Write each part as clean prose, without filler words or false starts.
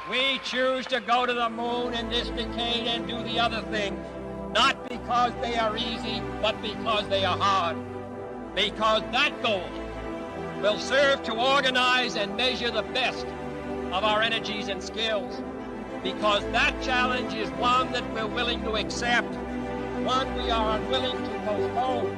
We choose to go to the moon in this decade and do the other things, not because they are easy, but because they are hard. Because that goal will serve to organize and measure the best of our energies and skills. Because that challenge is one that we're willing to accept, one we are unwilling to postpone.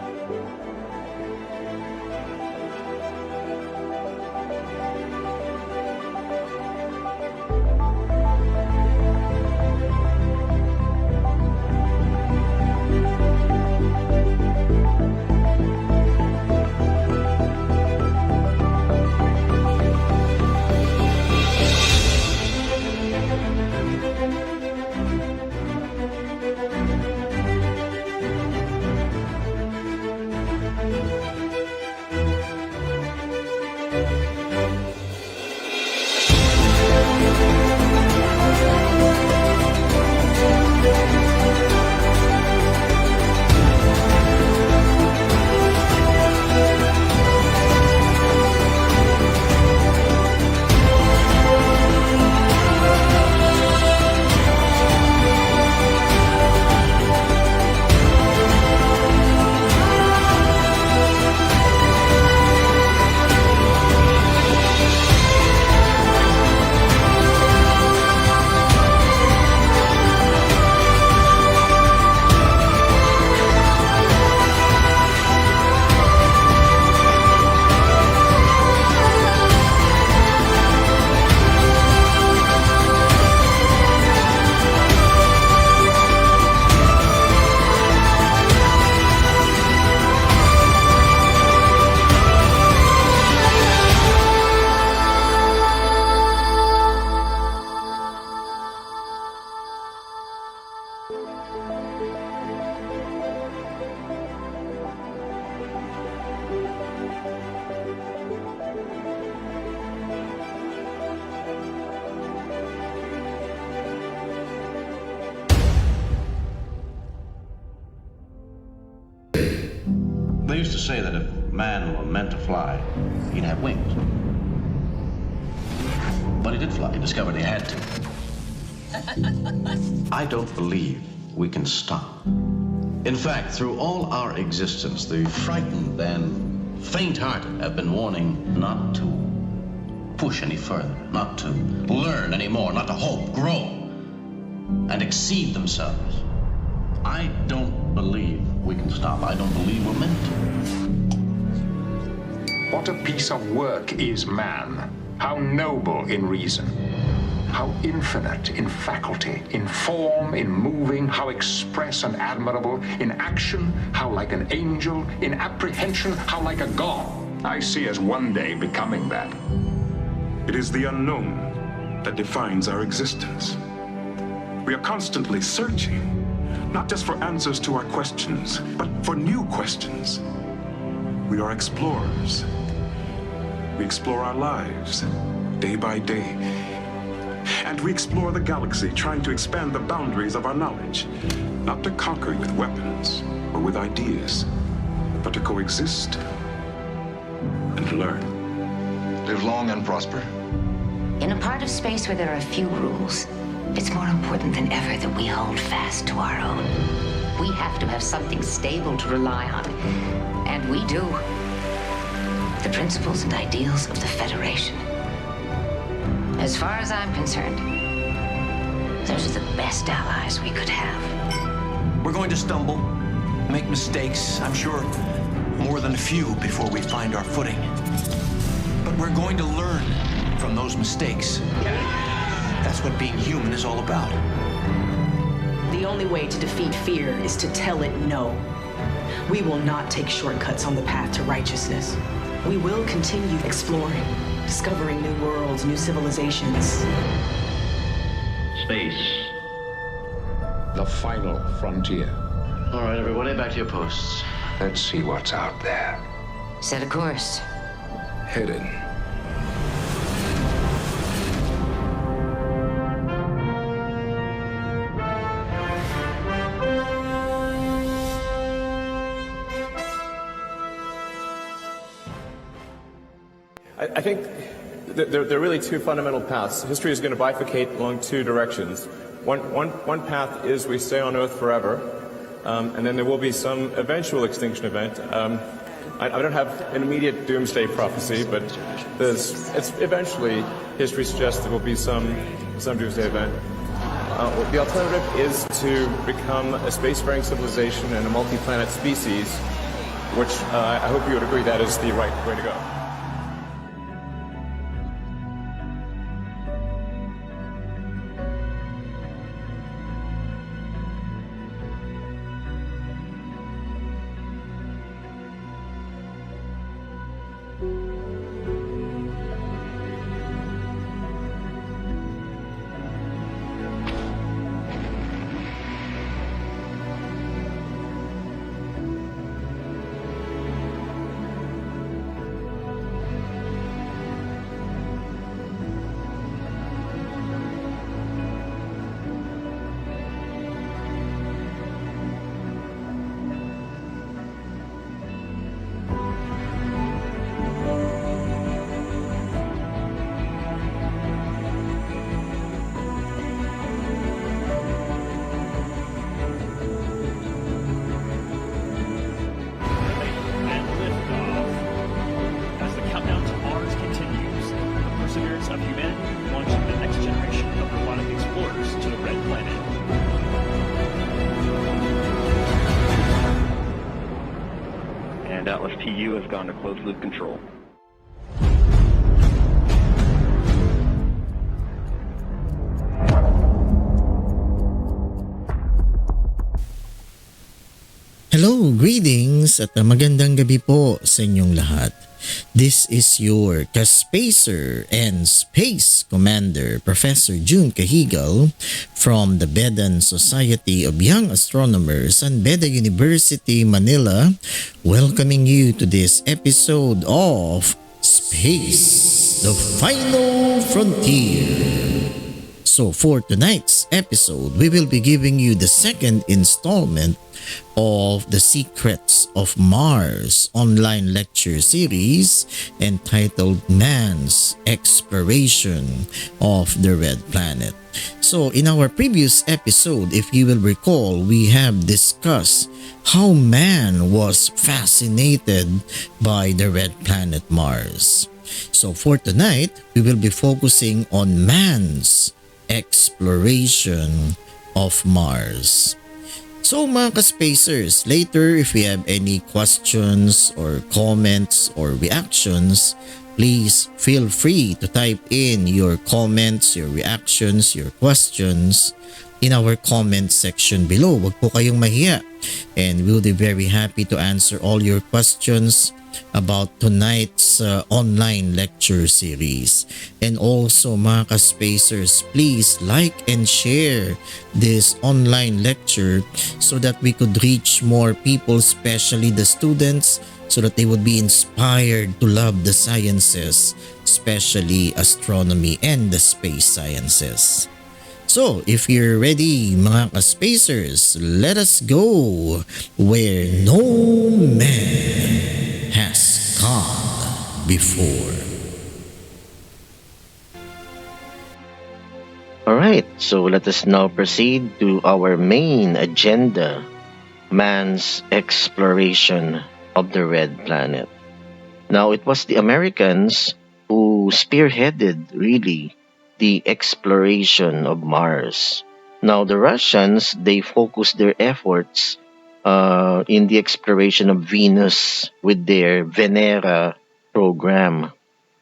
They used to say that if man were meant to fly, he'd have wings. But he did fly. He discovered he had to. I don't believe we can stop. In fact, through all our existence, the frightened and faint-hearted have been warning not to push any further, not to learn any more, not to hope, grow, and exceed themselves. I don't believe we can stop. I don't believe we're meant to. What a piece of work is man. How noble in reason. How infinite in faculty, in form, in moving, how express and admirable, in action, how like an angel, in apprehension, how like a god. I see us one day becoming that. It is the unknown that defines our existence. We are constantly searching, not just for answers to our questions, but for new questions. We are explorers. We explore our lives, day by day. And we explore the galaxy, trying to expand the boundaries of our knowledge, not to conquer with weapons or with ideas, but to coexist and learn. Live long and prosper. In a part of space where there are few rules, it's more important than ever that we hold fast to our own. We have to have something stable to rely on, and we do. The principles and ideals of the Federation. As far as I'm concerned, those are the best allies we could have. We're going to stumble, make mistakes, I'm sure more than a few before we find our footing. But we're going to learn from those mistakes. That's what being human is all about. The only way to defeat fear is to tell it no. We will not take shortcuts on the path to righteousness. We will continue exploring, discovering new worlds, new civilizations. Space. The final frontier. All right, everybody, back to your posts. Let's see what's out there. Set a course. Headed. I think There are really two fundamental paths. History is going to bifurcate along two directions. One path is we stay on Earth forever, and then there will be some eventual extinction event. I don't have an immediate doomsday prophecy, but it's eventually, history suggests there will be some doomsday event. The alternative is to become a spacefaring civilization and a multi-planet species, which I hope you would agree that is the right way to go. Of humanity launching the next generation of robotic explorers to the Red Planet. And Atlas TU has gone to closed loop control. Hello, greetings at magandang gabi po sa inyong lahat. This is your Kaspacer and Space Commander, Professor Jun Cajigal from the BEDAN Society of Young Astronomers and BEDA University, Manila, welcoming you to this episode of Space, the Final Frontier. So for tonight's episode, we will be giving you the second installment of the Secrets of Mars online lecture series entitled Man's Exploration of the Red Planet. So in our previous episode, if you will recall, we have discussed how man was fascinated by the red planet Mars. So for tonight, we will be focusing on man's exploration of Mars. So mga ka-spacers, later if we have any questions or comments or reactions, please feel free to type in your comments, your reactions, your questions in our comment section below. Huwag po kayong mahiya, and we'll be very happy to answer all your questions about tonight's online lecture series. And also mga ka-spacers, please like and share this online lecture so that we could reach more people, especially the students, so that they would be inspired to love the sciences, especially astronomy and the space sciences. So, if you're ready, mga ka-spacers, let us go where no man has gone before. Alright, so let us now proceed to our main agenda, man's exploration of the red planet. Now, it was the Americans who spearheaded, really, the exploration of Mars. Now, the Russians, they focused their efforts in the exploration of Venus with their Venera program.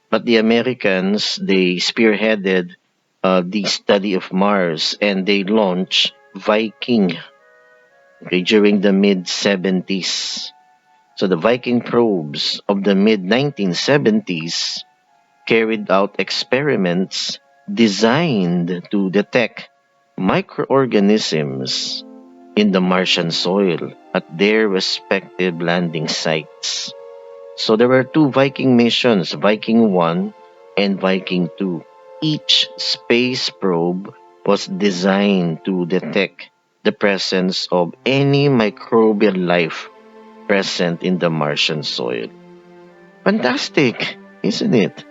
But the Americans, they spearheaded the study of Mars, and they launched Viking during the mid-70s. So the Viking probes of the mid-1970s carried out experiments designed to detect microorganisms in the Martian soil at their respective landing sites. So there were two Viking missions, Viking 1 and Viking 2. Each space probe was designed to detect the presence of any microbial life present in the Martian soil. Fantastic, isn't it?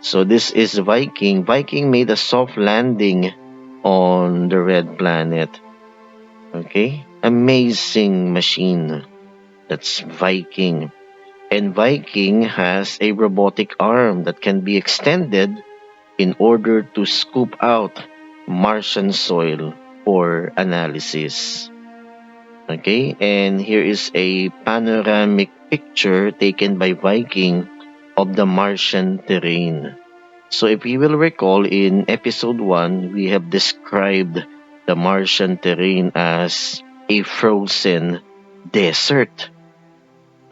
So this is Viking. Viking made a soft landing on the red planet. Okay? Amazing machine. That's Viking. And Viking has a robotic arm that can be extended in order to scoop out Martian soil for analysis. Okay, and here is a panoramic picture taken by Viking of the Martian terrain. So if you will recall, in episode 1, we have described the Martian terrain as a frozen desert.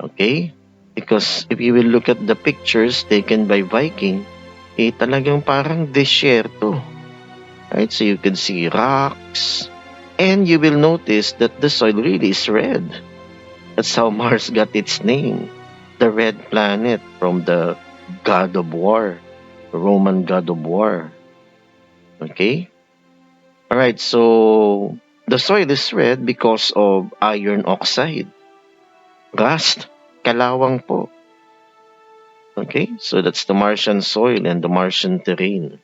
Okay? Because if you will look at the pictures taken by Viking, talagang parang desierto. Right? So you can see rocks, and you will notice that the soil really is red. That's how Mars got its name, the red planet, from the god of war, the Roman god of war. Okay? Alright, so the soil is red because of iron oxide. Rust, kalawang po. Okay, so that's the Martian soil and the Martian terrain.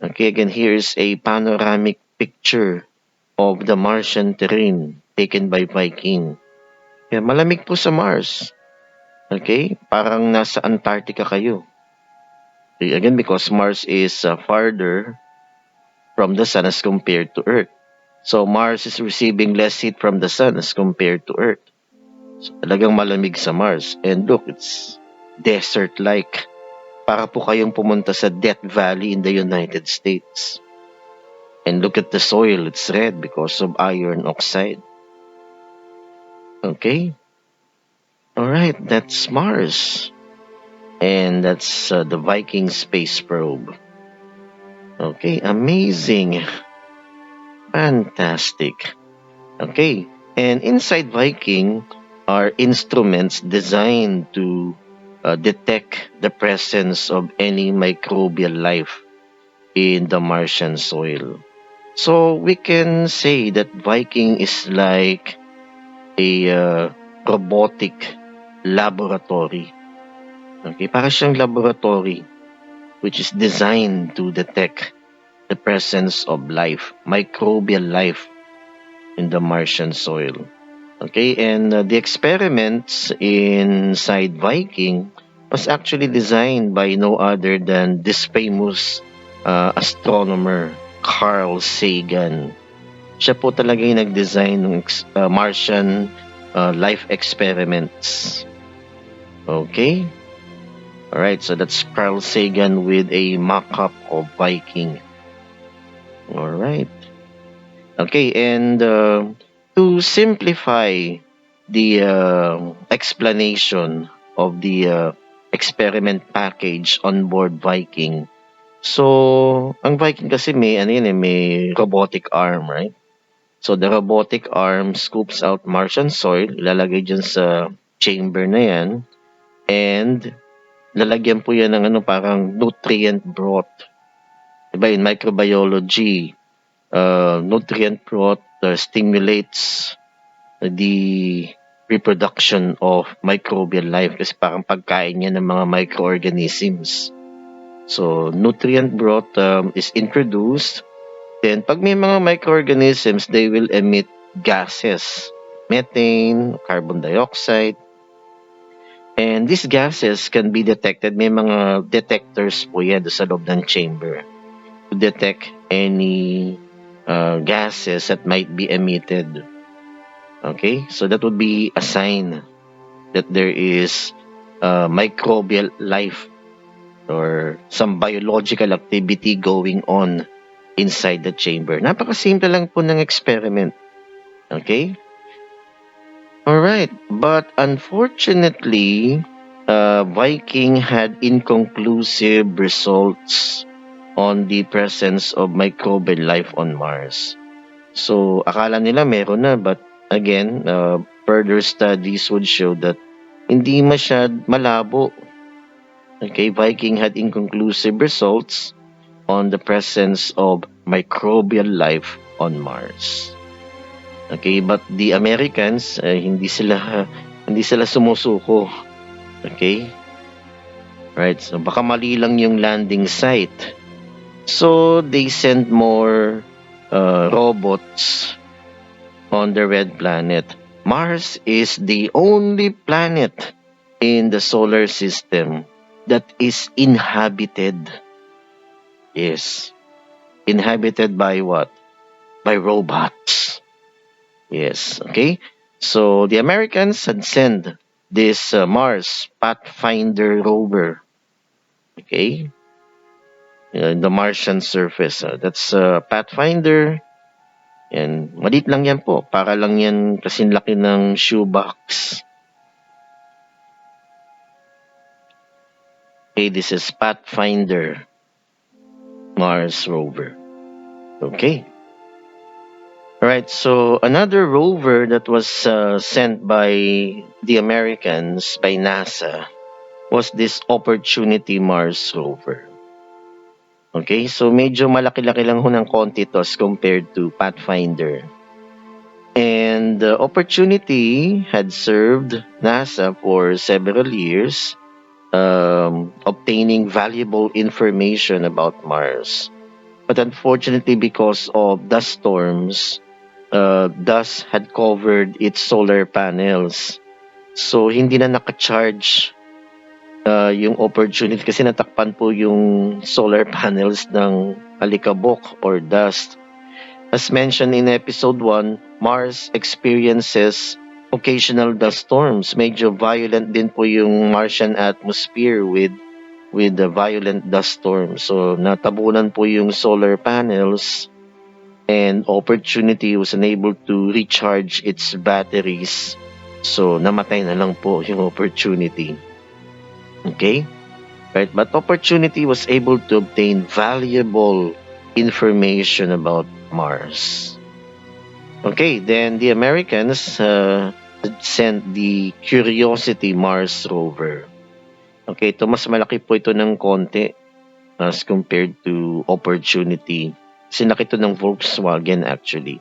Okay, again, here is a panoramic picture of the Martian terrain taken by Viking. Yeah, malamig po sa Mars. Okay, parang nasa Antarctica kayo. Okay, again, because Mars is farther from the Sun as compared to Earth. So Mars is receiving less heat from the Sun as compared to Earth. So talagang malamig sa Mars. And look, it's desert-like. Para po kayong pumunta sa Death Valley in the United States. And look at the soil, it's red because of iron oxide. Okay? Alright, that's Mars. And that's the Viking space probe. Okay, amazing. Fantastic. Okay, and inside Viking are instruments designed to detect the presence of any microbial life in the Martian soil. So we can say that Viking is like a robotic laboratory. Okay, para siyang laboratory which is designed to detect the presence of life, microbial life in the Martian soil. Okay, and the experiments inside Viking was actually designed by no other than this famous astronomer, Carl Sagan. Siya po talaga yung nag-design ng Martian life experiments. Okay? Alright, so that's Carl Sagan with a mock-up of Viking. Alright. Okay, and to simplify the explanation of the experiment package on board Viking. So, ang Viking kasi may robotic arm, right? So, the robotic arm scoops out Martian soil, ilalagay dyan sa chamber na yan, and lalagyan po yan ng parang nutrient broth. Diba, in microbiology, nutrient broth stimulates the reproduction of microbial life kasi parang pagkain niya ng mga microorganisms. So, nutrient broth is introduced. Then, pag may mga microorganisms, they will emit gases, methane, carbon dioxide. And these gases can be detected. May mga detectors po yan sa loob ng chamber to detect any gases that might be emitted. Okay, so that would be a sign that there is microbial life or some biological activity going on inside the chamber. Napakasimple lang po ng experiment. Okay? Alright, but unfortunately, Viking had inconclusive results on the presence of microbial life on Mars. So, akala nila meron na, but again, further studies would show that hindi masyad malabo. Okay, Viking had inconclusive results on the presence of microbial life on Mars. Okay, but the Americans, hindi sila sumusuko. Okay? Right? So baka mali lang yung landing site. So they sent more robots on the red planet. Mars is the only planet in the solar system that is inhabited. Yes. Inhabited by what? By robots. Yes. Okay. So the Americans had sent this Mars Pathfinder rover. Okay. The Martian surface. That's Pathfinder. And maliit lang yan po. Para lang yan kasing laki ng shoebox. Okay, this is Pathfinder Mars rover. Okay. Alright, so another rover that was sent by the Americans, by NASA, was this Opportunity Mars rover. Okay, so medyo malaki-laki lang ho ng konti to as compared to Pathfinder. And the Opportunity had served NASA for several years, obtaining valuable information about Mars. But unfortunately, because of dust storms, dust had covered its solar panels. So, hindi na naka-charge yung Opportunity kasi natakpan po yung solar panels ng alikabok or dust. As mentioned in episode 1, Mars experiences occasional dust storms. Medyo violent din po yung Martian atmosphere with the violent dust storm. So natabunan po yung solar panels and Opportunity was unable to recharge its batteries. So namatay na lang po yung Opportunity. Okay? Right? But Opportunity was able to obtain valuable information about Mars. Okay, then the Americans sent the Curiosity Mars rover. Okay, ito mas malaki po ito ng konti as compared to Opportunity. Sinaki ito ng Volkswagen actually.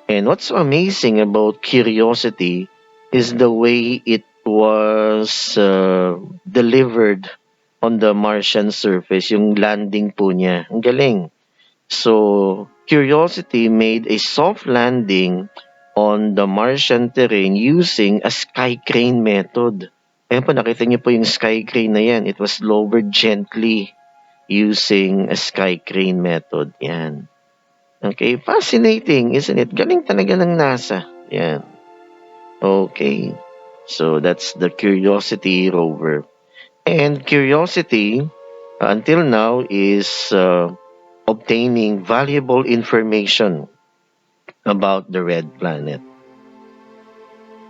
And what's so amazing about Curiosity is the way it was delivered on the Martian surface, yung landing po niya. Ang galing. So, Curiosity made a soft landing on the Martian terrain using a sky crane method. Ayan po, nakita niyo po yung sky crane na yan. It was lowered gently using a sky crane method. Yan. Okay, fascinating, isn't it? Galing talaga ng NASA. Yan. Okay, so that's the Curiosity rover. And Curiosity, until now, is obtaining valuable information about the red planet.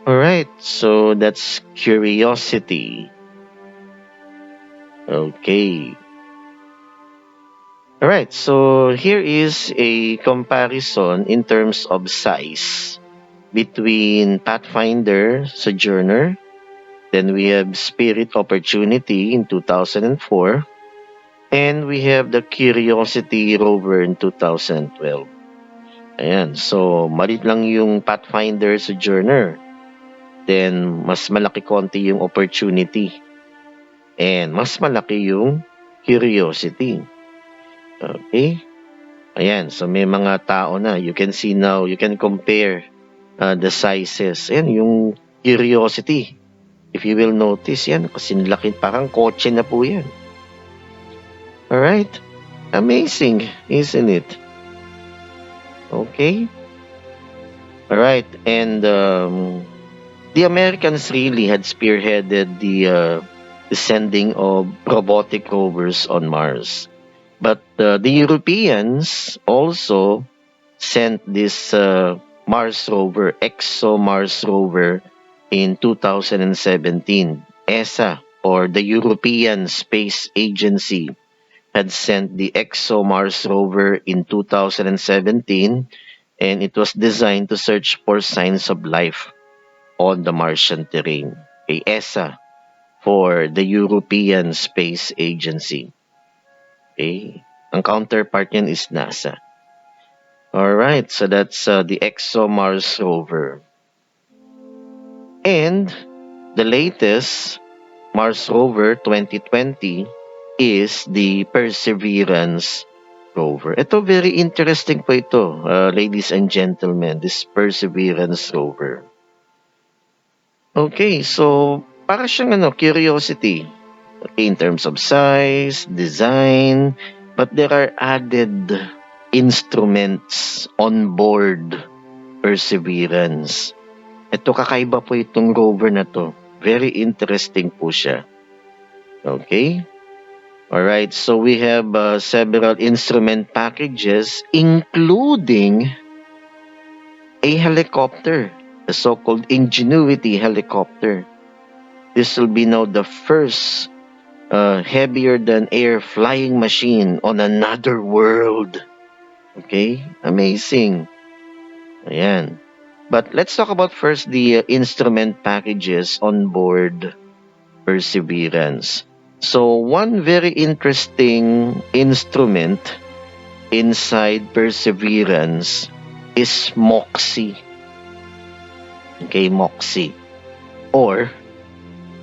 Alright, so that's Curiosity. Okay. Alright, so here is a comparison in terms of size between Pathfinder, Sojourner, then we have Spirit Opportunity in 2004, and we have the Curiosity rover in 2012. Ayan, so malit lang yung Pathfinder Sojourner. Then, mas malaki konti yung Opportunity. And mas malaki yung Curiosity. Okay? Ayan, so may mga tao na. You can see now, you can compare the sizes. Ayan, yung Curiosity. If you will notice, yan, kasi laki, parang kotse na po yan. Alright? Amazing, isn't it? Okay? Alright, and the Americans really had spearheaded the sending of robotic rovers on Mars. But the Europeans also sent this Mars rover, ExoMars rover, in 2017. ESA, or the European Space Agency, had sent the ExoMars rover in 2017, and it was designed to search for signs of life on the Martian terrain. Okay, ESA, for the European Space Agency. Okay, ang counterpart niyan is NASA. Alright, so that's the ExoMars rover. And the latest Mars rover 2020 is the Perseverance rover. Ito, very interesting po ito, ladies and gentlemen, this Perseverance rover. Okay, so para siyang curiosity, okay, in terms of size, design, but there are added instruments on board Perseverance. Ito, kakaiba po itong rover na to. Very interesting po siya. Okay? Alright, so we have several instrument packages including a helicopter, the so-called Ingenuity helicopter. This will be now the first heavier-than-air flying machine on another world. Okay? Amazing. Ayan. But let's talk about first the instrument packages on board Perseverance. So one very interesting instrument inside Perseverance is MOXIE. Okay, MOXIE. Or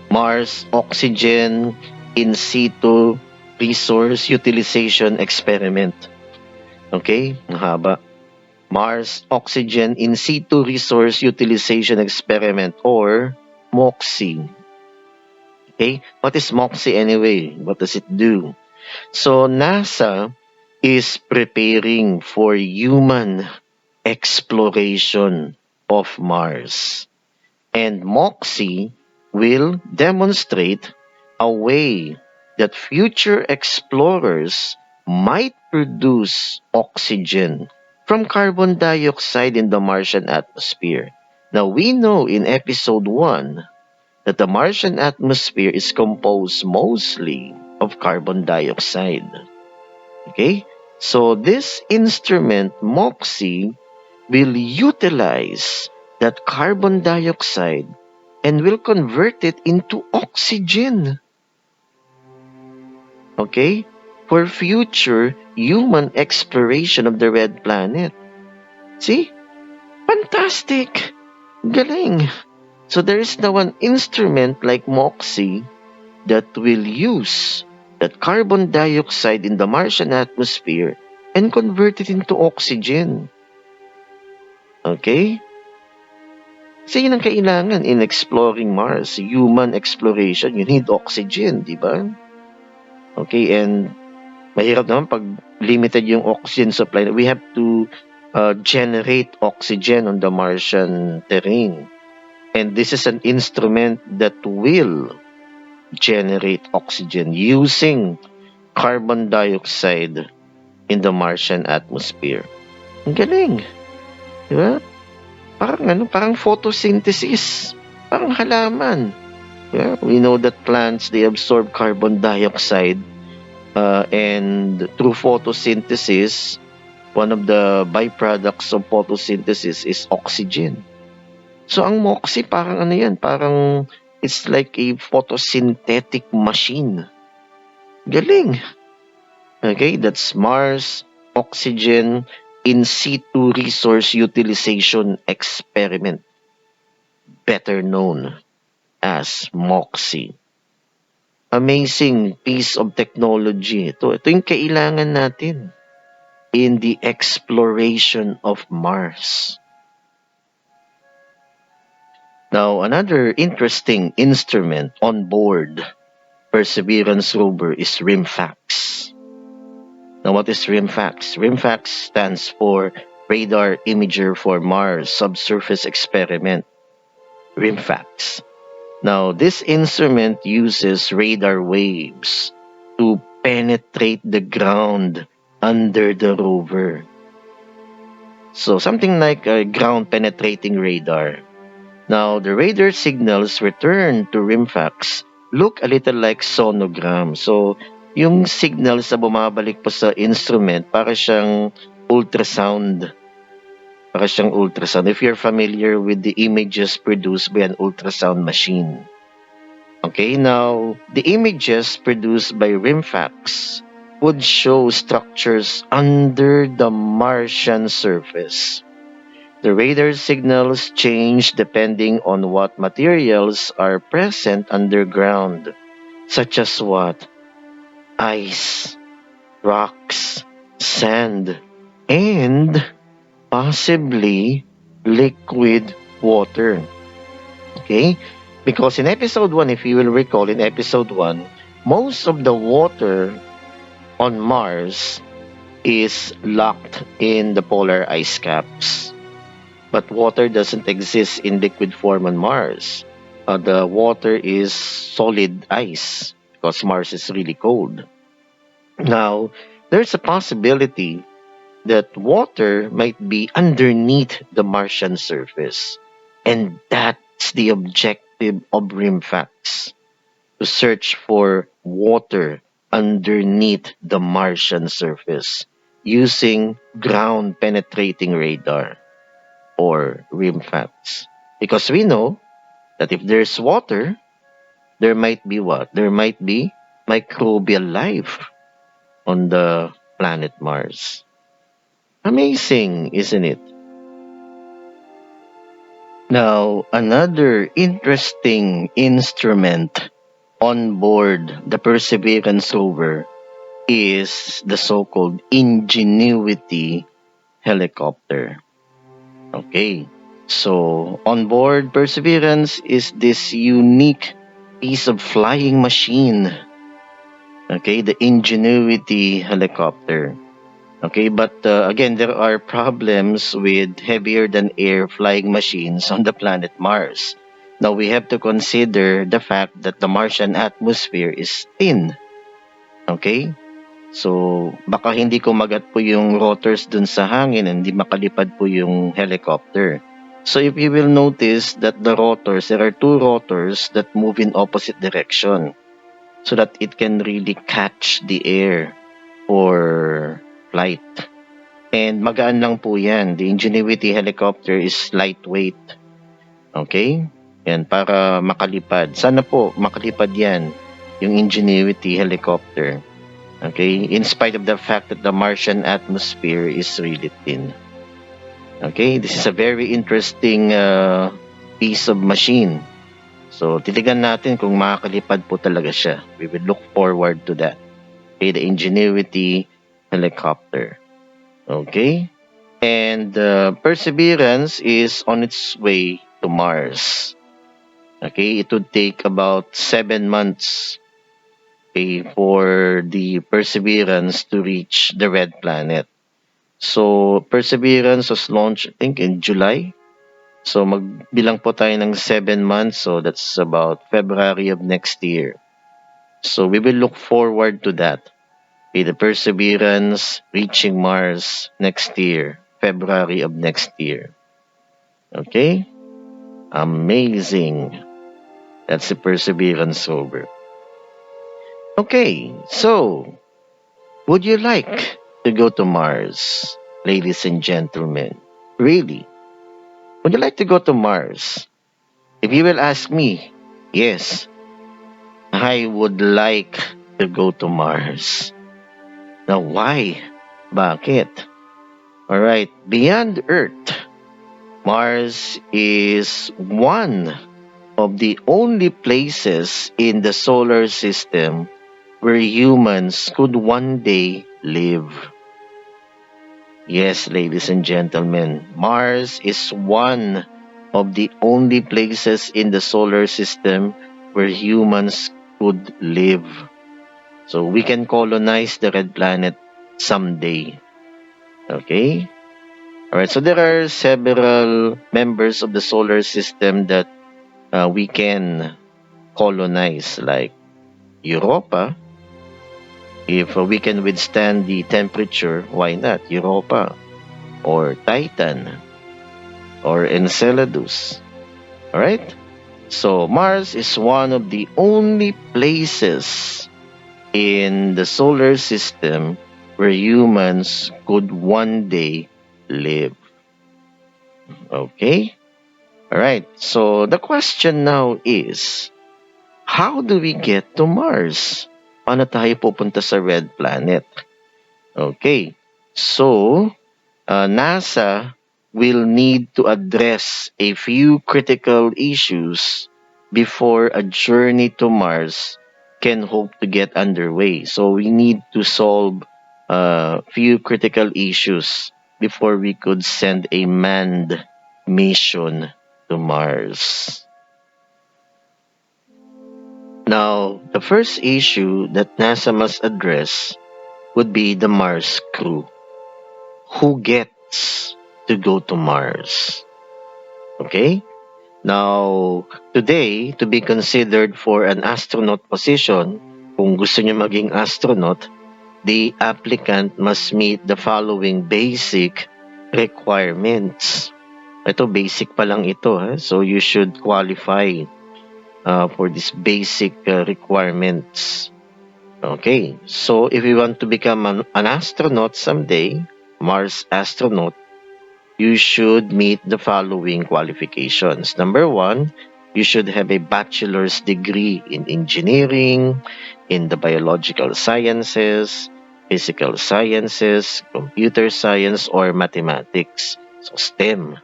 Mars Oxygen In Situ Resource Utilization Experiment. Okay, ang haba. Mars Oxygen In Situ Resource Utilization Experiment or MOXIE. Okay, what is MOXIE anyway? What does it do? So NASA is preparing for human exploration of Mars. And MOXIE will demonstrate a way that future explorers might produce oxygen from carbon dioxide in the Martian atmosphere. Now, we know in episode 1 that the Martian atmosphere is composed mostly of carbon dioxide. Okay? So, this instrument, MOXIE, will utilize that carbon dioxide and will convert it into oxygen. Okay? For future human exploration of the red planet. See? Fantastic! Galing! So there is now an instrument like MOXIE that will use that carbon dioxide in the Martian atmosphere and convert it into oxygen. Okay? Kasi yun ang kailangan in exploring Mars. Human exploration, you need oxygen, di ba? Okay, and mahirap naman pag limited yung oxygen supply. We have to generate oxygen on the Martian terrain. And this is an instrument that will generate oxygen using carbon dioxide in the Martian atmosphere. Ang galing. Di ba? Parang photosynthesis. Parang halaman. Yeah, we know that plants, they absorb carbon dioxide and through photosynthesis, one of the byproducts of photosynthesis is oxygen. So ang MOXIE parang yan, parang it's like a photosynthetic machine. Galing. Okay, that's Mars Oxygen In Situ Resource Utilization Experiment, better known as MOXIE. Amazing piece of technology. Ito yung kailangan natin in the exploration of Mars. Now, another interesting instrument on board Perseverance rover is RIMFAX. Now, what is RIMFAX? RIMFAX stands for Radar Imager for Mars Subsurface Experiment. RIMFAX. Now, this instrument uses radar waves to penetrate the ground under the rover. So, something like a ground-penetrating radar. Now, the radar signals returned to RIMFAX look a little like sonogram. So, yung signals na bumabalik po sa instrument, para siyang ultrasound. If you're familiar with the images produced by an ultrasound machine. Okay, now, the images produced by RIMFAX would show structures under the Martian surface. The radar signals change depending on what materials are present underground such as what? Ice, rocks, sand, and possibly liquid water. Okay? Because in episode 1, if you will recall, in episode 1, most of the water on Mars is locked in the polar ice caps. But water doesn't exist in liquid form on Mars. The water is solid ice because Mars is really cold. Now, there's a possibility that water might be underneath the Martian surface. And that's the objective of RIMFAX, to search for water underneath the Martian surface using ground penetrating radar, or RIMFAX. Because we know that if there's water, there might be what? There might be microbial life on the planet Mars. Amazing, isn't it? Now, another interesting instrument on board the Perseverance rover is the so-called Ingenuity helicopter. Okay, so on board Perseverance is this unique piece of flying machine. Okay, the Ingenuity helicopter. Okay, but again, there are problems with heavier than air flying machines on the planet Mars. Now, we have to consider the fact that the Martian atmosphere is thin. Okay? So, baka hindi kumagat po yung rotors dun sa hangin and hindi makalipad po yung helicopter. So, if you will notice that the rotors, there are two rotors that move in opposite direction so that it can really catch the air for flight. And magaan lang po yan. The Ingenuity helicopter is lightweight. Okay? Yan, para makalipad. Sana po makalipad yan, yung Ingenuity helicopter. Okay? In spite of the fact that the Martian atmosphere is really thin. Okay? This is a very interesting piece of machine. So, titigan natin kung makakalipad po talaga siya. We will look forward to that. Okay? The Ingenuity helicopter. Okay? And Perseverance is on its way to Mars. Okay? It would take about 7 months, okay, for the Perseverance to reach the red planet. So, Perseverance was launched, I think, in July. So, magbilang po tayo ng 7 months. So, that's about February of next year. So, we will look forward to that. The Perseverance reaching Mars next year, February of next year. Okay? Amazing. That's the Perseverance rover. Okay, so, would you like to go to Mars, ladies and gentlemen? Really? Would you like to go to Mars? If you will ask me, yes, I would like to go to Mars. Now, why? Bakit? Alright, beyond Earth, Mars is one of the only places in the solar system where humans could one day live. Yes, ladies and gentlemen, Mars is one of the only places in the solar system where humans could live. So we can colonize the red planet someday. Okay? Alright, so there are several members of the solar system that we can colonize, like Europa. If we can withstand the temperature, why not Europa? Or Titan. Or Enceladus. Alright? So Mars is one of the only places in the solar system where humans could one day live. Okay? Alright, so the question now is, how do we get to Mars? Paano tayo pupunta sa red planet? Okay, so NASA will need to address a few critical issues before a journey to Mars can hope to get underway. So we need to solve a few critical issues before we could send a manned mission to Mars. Now, the first issue that NASA must address would be the Mars crew. Who gets to go to Mars? Okay? Now, today, to be considered for an astronaut position, kung gusto niyo maging astronaut, the applicant must meet the following basic requirements. Ito, basic pa lang ito. So, you should qualify for these basic requirements. Okay, so if you want to become an astronaut someday, Mars astronaut, you should meet the following qualifications. Number one, you should have a bachelor's degree in engineering, in the biological sciences, physical sciences, computer science, or mathematics. So STEM.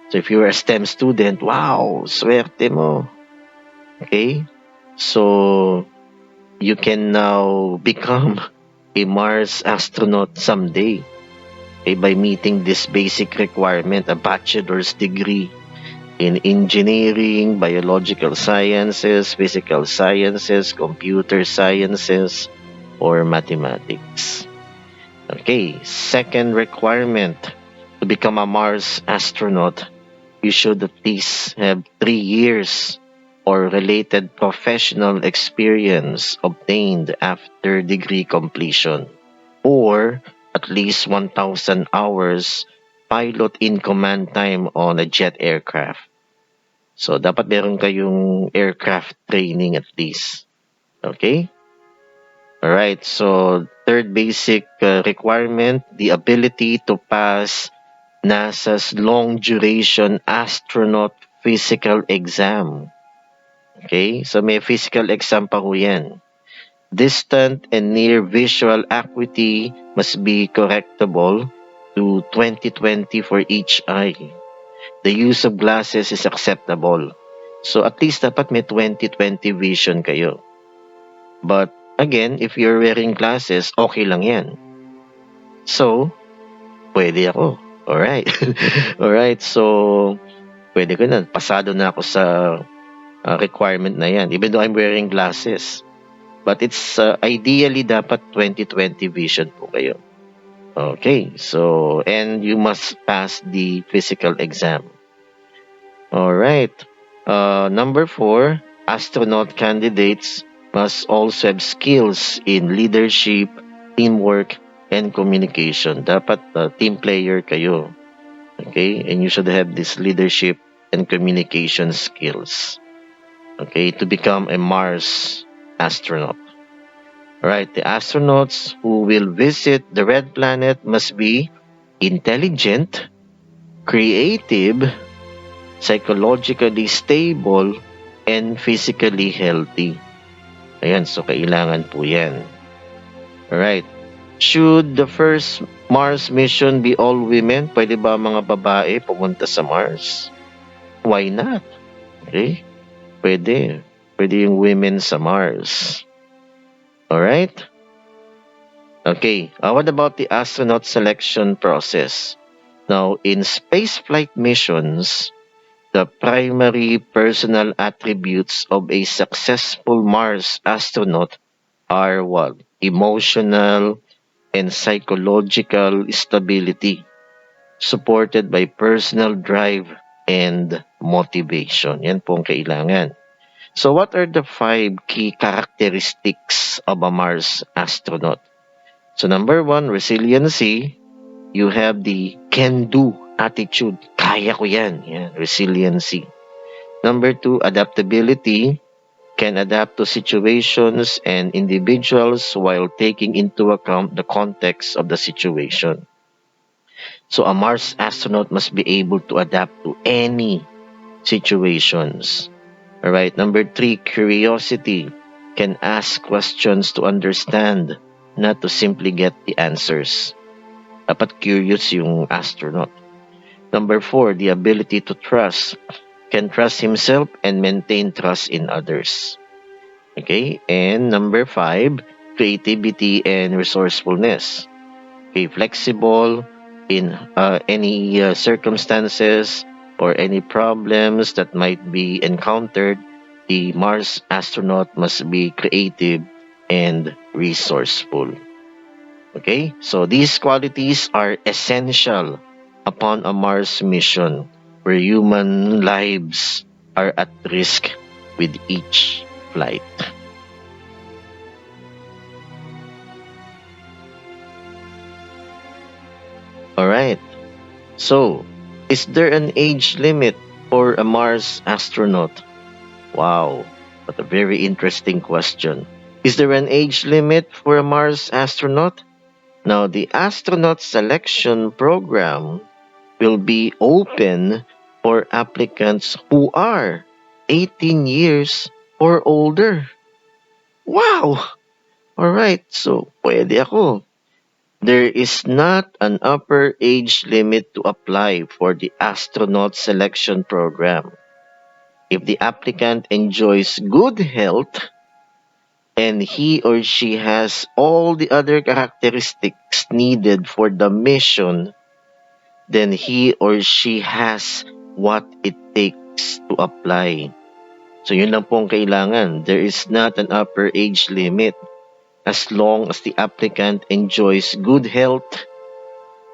So if you're a STEM student, wow, swerte mo. Okay? So you can now become a Mars astronaut someday. By meeting this basic requirement, a bachelor's degree in engineering, biological sciences, physical sciences, computer sciences, or mathematics. Okay, second requirement to become a Mars astronaut, you should at least have 3 years or related professional experience obtained after degree completion, or at least 1,000 hours pilot in command time on a jet aircraft. So, dapat meron kayong aircraft training at least. Okay? Alright, so third basic requirement, the ability to pass NASA's long-duration astronaut physical exam. Okay? So, may physical exam pa ho yan. Distant and near visual acuity must be correctable to 20/20 for each eye. The use of glasses is acceptable. So at least dapat may 20/20 vision kayo. But again, if you're wearing glasses, okay lang yan. So, pwede ako. Alright. Alright, so pwede ko na. Pasado na ako sa requirement na yan. Even though I'm wearing glasses. But it's ideally dapat 20/20 vision po kayo. Okay, so and you must pass the physical exam. Alright. Number 4, astronaut candidates must also have skills in leadership, teamwork, and communication. Dapat team player kayo. Okay, and you should have this leadership and communication skills. Okay, to become a Mars astronaut. Alright, the astronauts who will visit the red planet must be intelligent, creative, psychologically stable, and physically healthy. Ayan, so kailangan po yan. Alright, should the first Mars mission be all women? Pwede ba mga babae pumunta sa Mars? Why not? Okay, pwede. Pwede yung women sa Mars. Alright? Okay, what about the astronaut selection process? Now, in spaceflight missions, the primary personal attributes of a successful Mars astronaut are what? Emotional and psychological stability, supported by personal drive and motivation. Yan po ang kailangan. So what are the 5 key characteristics of a Mars astronaut? So number 1, resiliency. You have the can-do attitude. Kaya ko yan. Resiliency. Number 2, adaptability. Can adapt to situations and individuals while taking into account the context of the situation. So a Mars astronaut must be able to adapt to any situations. Alright, number 3, curiosity. Can ask questions to understand, not to simply get the answers. Dapat curious yung astronaut. Number 4, the ability to trust. Can trust himself and maintain trust in others. Okay, and number 5, creativity and resourcefulness. Okay, flexible in any circumstances or any problems that might be encountered. The Mars astronaut must be creative and resourceful. Okay, so these qualities are essential upon a Mars mission where human lives are at risk with each flight. Alright, so is there an age limit for a Mars astronaut? Wow, what a very interesting question. Is there an age limit for a Mars astronaut? Now, the astronaut selection program will be open for applicants who are 18 years or older. Wow! Alright, so pwede ako. There is not an upper age limit to apply for the astronaut selection program. If the applicant enjoys good health and he or she has all the other characteristics needed for the mission, then he or she has what it takes to apply. So yun lang pong kailangan. There is not an upper age limit as long as the applicant enjoys good health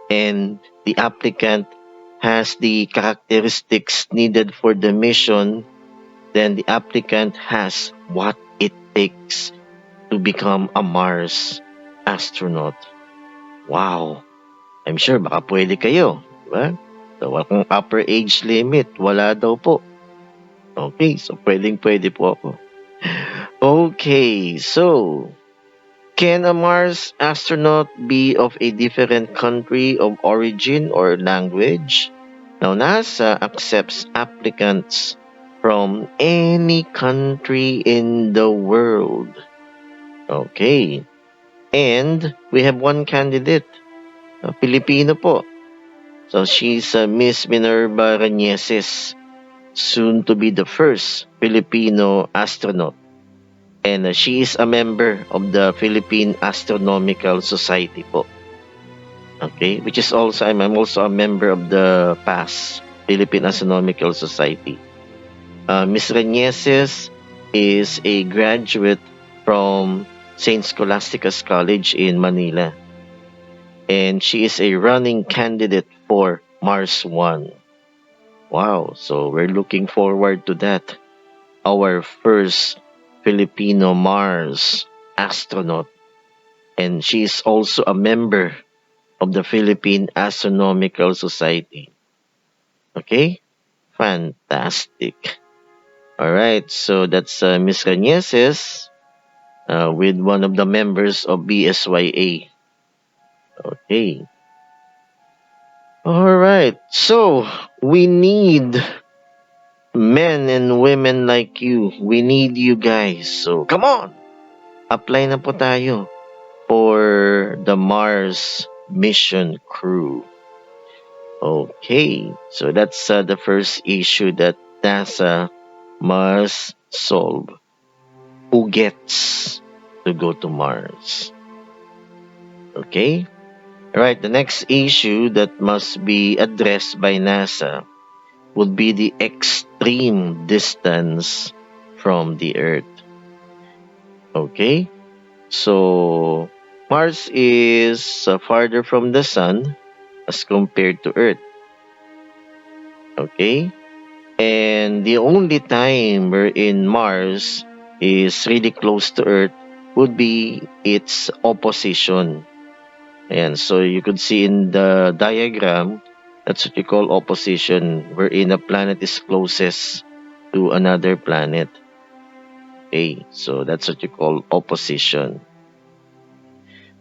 and the applicant has the characteristics needed for the mission, then the applicant has what it takes to become a Mars astronaut. Wow! I'm sure baka pwede kayo. Diba? So, walang upper age limit. Wala daw po. Okay, so pwede po ako. Okay, so can a Mars astronaut be of a different country of origin or language? Now, NASA accepts applicants from any country in the world. Okay. And we have one candidate, Filipino po. So she's Miss Minerva Reñeses, soon to be the first Filipino astronaut. And she is a member of the Philippine Astronomical Society po. Okay, which is also, I'm also a member of the PAS, Philippine Astronomical Society. Miss Reñeses is a graduate from St. Scholastica's College in Manila. And she is a running candidate for Mars 1. Wow, so we're looking forward to that. Our first Filipino Mars astronaut. And she is also a member of the Philippine Astronomical Society. Okay? Fantastic. Alright, so that's Ms. Reñeses with one of the members of BSYA. Okay. Alright, so we need men and women like you. We need you guys. So come on! Apply na po tayo for the Mars mission crew. Okay, so that's the first issue that NASA must solve. Who gets to go to Mars? Okay? Alright, the next issue that must be addressed by NASA would be the extreme distance from the Earth. Okay? So, Mars is farther from the Sun as compared to Earth. Okay? And the only time wherein Mars is really close to Earth would be its opposition. And so you could see in the diagram, that's what you call opposition, wherein a planet is closest to another planet. Okay, so that's what you call opposition.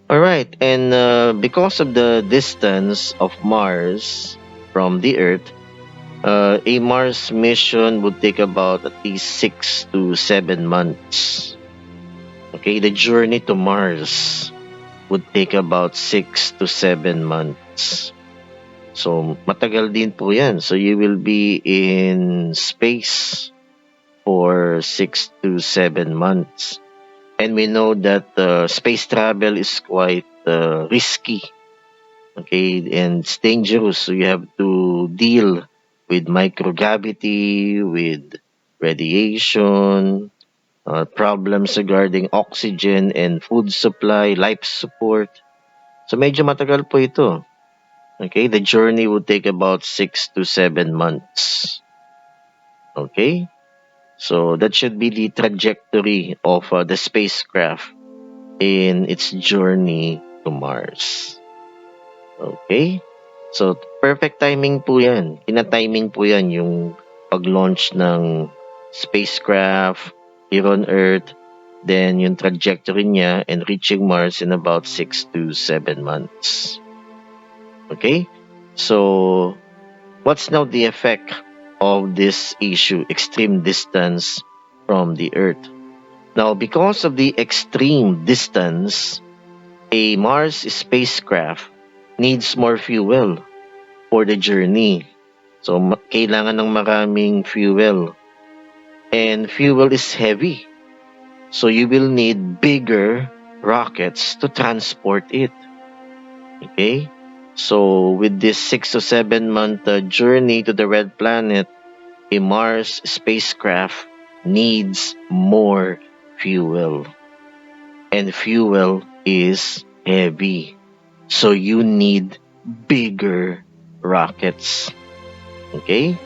Alright, and because of the distance of Mars from the Earth, a Mars mission would take about at least 6 to 7 months. Okay, the journey to Mars would take about 6 to 7 months. So, matagal din po yan. So, you will be in space for 6 to 7 months. And we know that space travel is quite risky, okay, and it's dangerous. So you have to deal with microgravity, with radiation, problems regarding oxygen and food supply, life support. So medyo matagal po ito. Okay, the journey would take about 6 to 7 months. Okay, so that should be the trajectory of the spacecraft in its journey to Mars. Okay, so perfect timing po yan. Tina-timing po yan yung pag-launch ng spacecraft here on Earth, then yung trajectory niya and reaching Mars in about 6 to 7 months. Okay, so what's now the effect of this issue, extreme distance from the Earth? Now, because of the extreme distance, a Mars spacecraft needs more fuel for the journey. So, kailangan ng maraming fuel. And fuel is heavy. So, you will need bigger rockets to transport it. Okay? So, with this 6 to 7 month journey to the red planet, a Mars spacecraft needs more fuel. And fuel is heavy. So, you need bigger rockets. Okay?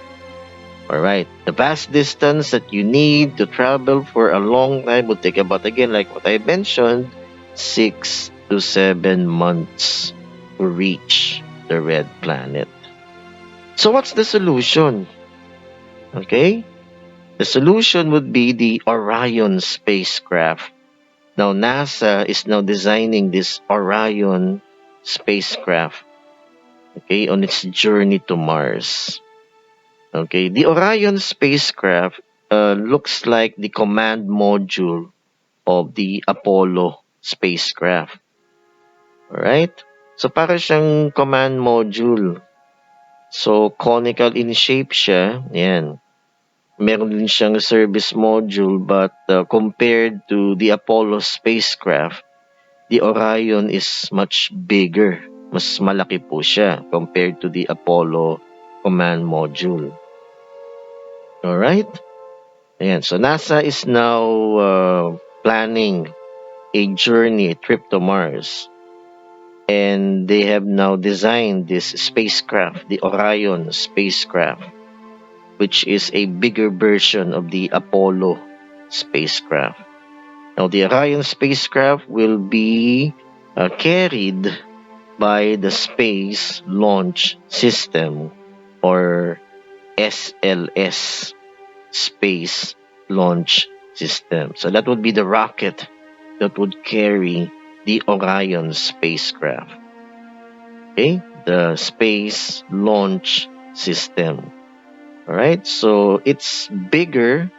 Alright. The vast distance that you need to travel for a long time would take about, again, like what I mentioned, 6 to 7 months to reach the red planet. So what's the solution? Okay? The solution would be the Orion spacecraft. Now, NASA is now designing this Orion spacecraft, okay, on its journey to Mars. Okay, the Orion spacecraft looks like the command module of the Apollo spacecraft. Alright? So, para siyang command module. So, conical in shape siya. Yan. Meron din siyang service module, but compared to the Apollo spacecraft, the Orion is much bigger. Mas malaki po siya compared to the Apollo command module. Alright? Ayan. So, NASA is now planning a journey, a trip to Mars. And they have now designed this spacecraft, the Orion spacecraft, which is a bigger version of the Apollo spacecraft. Now, the Orion spacecraft will be carried by the Space Launch System, or SLS, Space Launch System. So that would be the rocket that would carry the Orion spacecraft. Okay, the Space Launch System. Alright, so it's bigger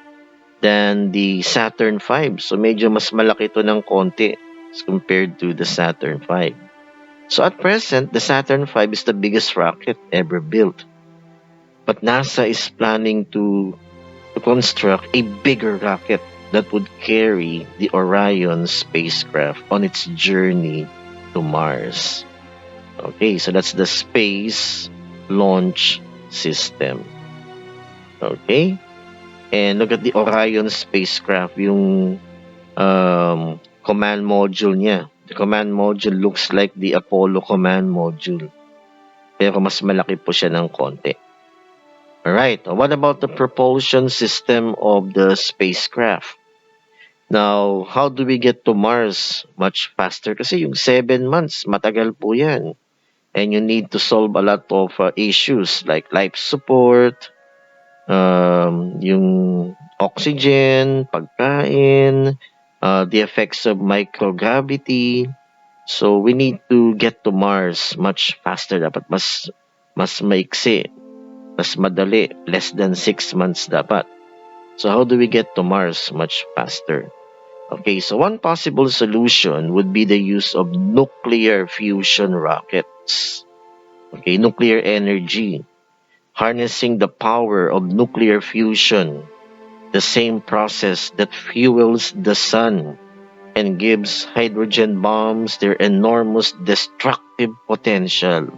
than the Saturn V. So medyo mas malaki ito ng konti as compared to the Saturn V. So at present, the Saturn V is the biggest rocket ever built. But NASA is planning to construct a bigger rocket that would carry the Orion spacecraft on its journey to Mars. Okay, so that's the Space Launch System. Okay? And look at the Orion spacecraft, yung command module niya. The command module looks like the Apollo command module. Pero mas malaki po siya ng konti. Alright, what about the propulsion system of the spacecraft? Now, how do we get to Mars much faster? Kasi yung 7 months, matagal po yan. And you need to solve a lot of issues like life support, yung oxygen, pagkain, the effects of microgravity. So, we need to get to Mars much faster. Dapat mas maiksi. Mas madali, less than 6 months dapat. So how do we get to Mars much faster? Okay, so one possible solution would be the use of nuclear fusion rockets. Okay, nuclear energy. Harnessing the power of nuclear fusion the same process that fuels the sun and gives hydrogen bombs their enormous destructive potential.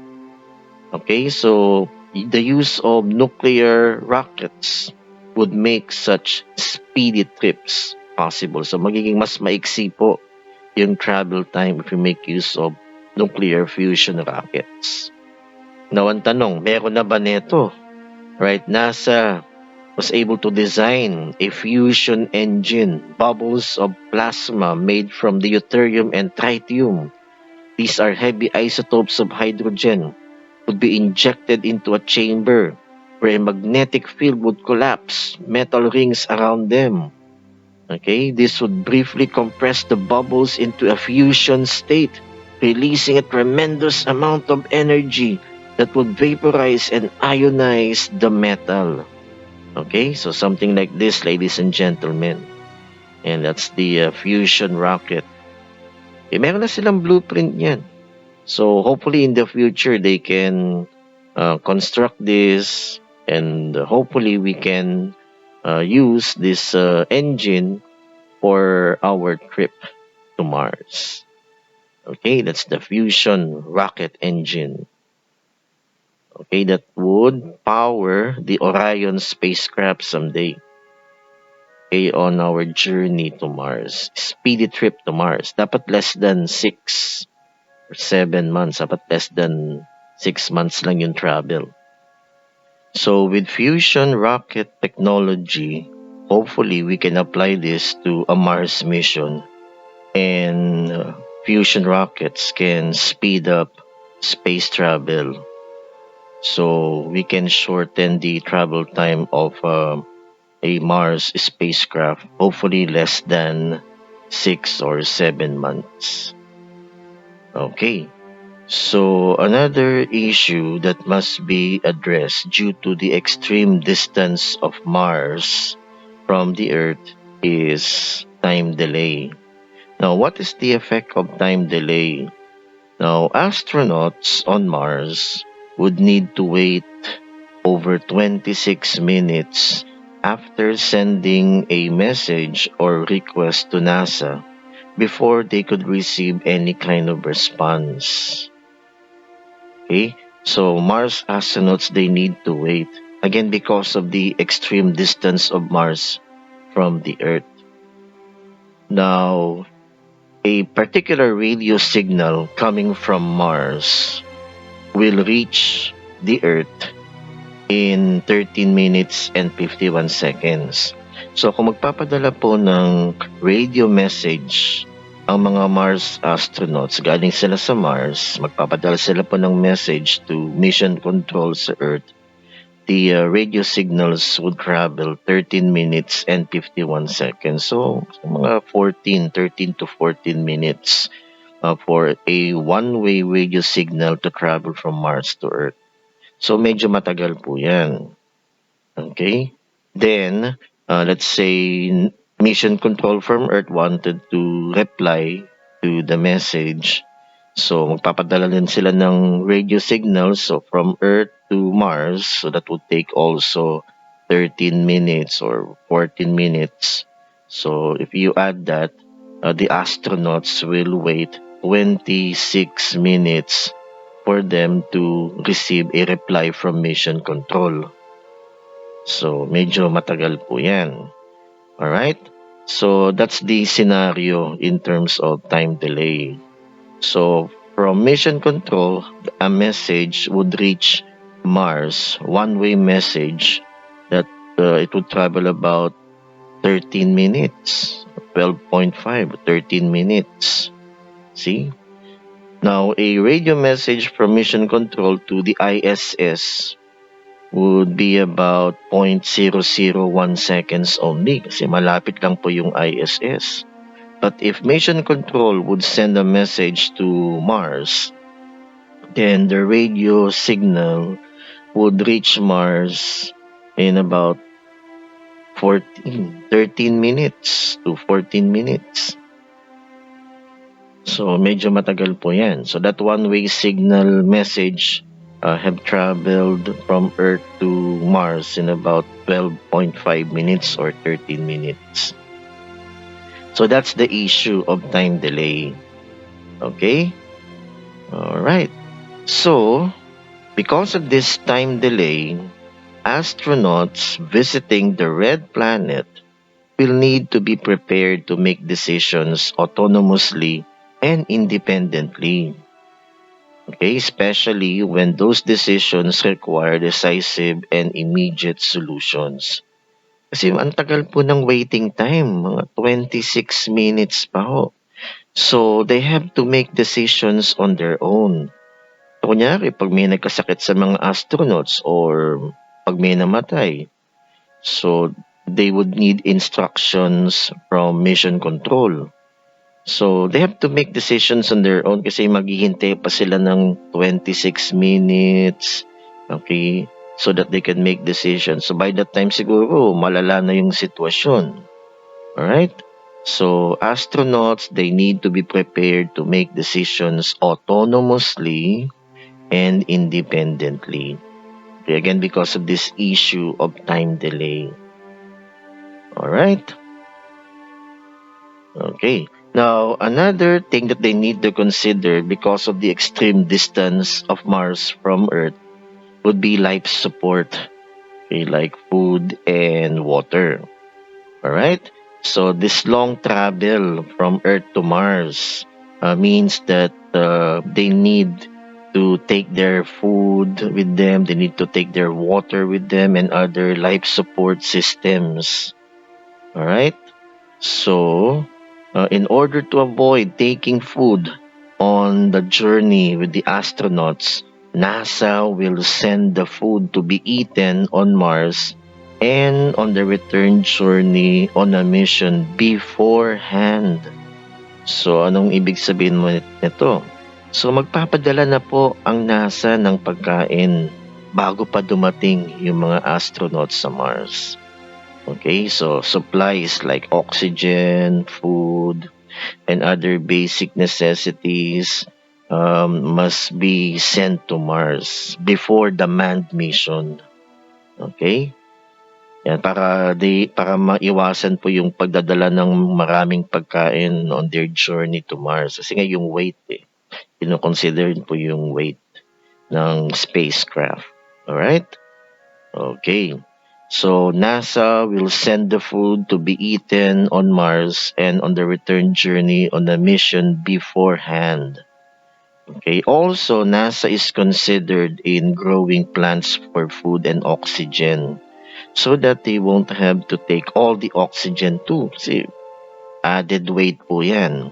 Okay, so the use of nuclear rockets would make such speedy trips possible. So magiging mas maiksi po yung travel time if we make use of nuclear fusion rockets. Now, ang tanong, meron na ba neto? Right, NASA was able to design a fusion engine, bubbles of plasma made from the deuterium and tritium. These are heavy isotopes of hydrogen, would be injected into a chamber where a magnetic field would collapse metal rings around them. Okay, this would briefly compress the bubbles into a fusion state, releasing a tremendous amount of energy that would vaporize and ionize the metal. Okay, so something like this, ladies and gentlemen. And that's the fusion rocket. Okay, meron na silang blueprint yan. So hopefully in the future, they can construct this, and hopefully we can use this engine for our trip to Mars. Okay, that's the fusion rocket engine. Okay, that would power the Orion spacecraft someday. Okay, on our journey to Mars. Speedy trip to Mars. Dapat less than 6 or 7 months. Dapat less than 6 months lang yung travel. So with fusion rocket technology, hopefully we can apply this to a Mars mission, and fusion rockets can speed up space travel. So we can shorten the travel time of a Mars spacecraft, hopefully less than 6 or 7 months. Okay. So another issue that must be addressed due to the extreme distance of Mars from the Earth is time delay. Now, what is the effect of time delay? Now, astronauts on Mars would need to wait over 26 minutes after sending a message or request to NASA before they could receive any kind of response. Okay, so Mars astronauts, they need to wait, again because of the extreme distance of Mars from the Earth. Now, a particular radio signal coming from Mars will reach the Earth in 13 minutes and 51 seconds. So kung magpapadala po ng radio message ang mga Mars astronauts, galing sila sa Mars, magpapadala sila po ng message to mission control sa Earth, the radio signals would travel 13 minutes and 51 seconds. So mga 13 to 14 minutes for a one-way radio signal to travel from Mars to Earth. So medyo matagal po yan. Okay? Then, let's say mission control from Earth wanted to reply to the message. So magpapadala din sila ng radio signals, so from Earth to Mars. So that would take also 13 minutes or 14 minutes. So if you add that, the astronauts will wait 26 minutes for them to receive a reply from mission control. So medyo matagal po yan. Alright? So that's the scenario in terms of time delay. So from mission control, a message would reach Mars, one-way message that it would travel about 13 minutes, 12.5, 13 minutes. See? Now, a radio message from mission control to the ISS would be about 0.001 seconds only kasi malapit lang po yung ISS. But if mission control would send a message to Mars, then the radio signal would reach Mars in about 13 minutes to 14 minutes. So medyo matagal po yan. So that one-way signal message have traveled from Earth to Mars in about 12.5 minutes or 13 minutes. So that's the issue of time delay. Okay? Alright. So, because of this time delay, astronauts visiting the red planet will need to be prepared to make decisions autonomously and independently. Okay, especially when those decisions require decisive and immediate solutions. Kasi ang tagal po ng waiting time, mga 26 minutes pa ho. So, they have to make decisions on their own. So, kunyari, pag may nagkasakit sa mga astronauts or pag may namatay, so they would need instructions from mission control. So, they have to make decisions on their own kasi maghihintay pa sila ng 26 minutes, okay, so that they can make decisions. So, by that time siguro, malala na yung sitwasyon. Alright? So, astronauts, they need to be prepared to make decisions autonomously and independently. Okay, again, because of this issue of time delay. Alright? Okay. Now, another thing that they need to consider because of the extreme distance of Mars from Earth would be life support, okay, like food and water. Alright? So, this long travel from Earth to Mars means that they need to take their food with them, they need to take their water with them, and other life support systems. Alright? So, in order to avoid taking food on the journey with the astronauts, NASA will send the food to be eaten on Mars and on the return journey on a mission beforehand. So, anong ibig sabihin mo nito? So, magpapadala na po ang NASA ng pagkain bago pa dumating yung mga astronauts sa Mars. Okay, so supplies like oxygen, food, and other basic necessities must be sent to Mars before the manned mission. Okay? Yan, para maiwasan po yung pagdadala ng maraming pagkain on their journey to Mars. Kasi nga yung weight, kino-consider po yung weight ng spacecraft. Alright? Okay. So, NASA will send the food to be eaten on Mars and on the return journey on the mission beforehand. Okay. Also, NASA is considered in growing plants for food and oxygen so that they won't have to take all the oxygen too. Kasi added weight po yan.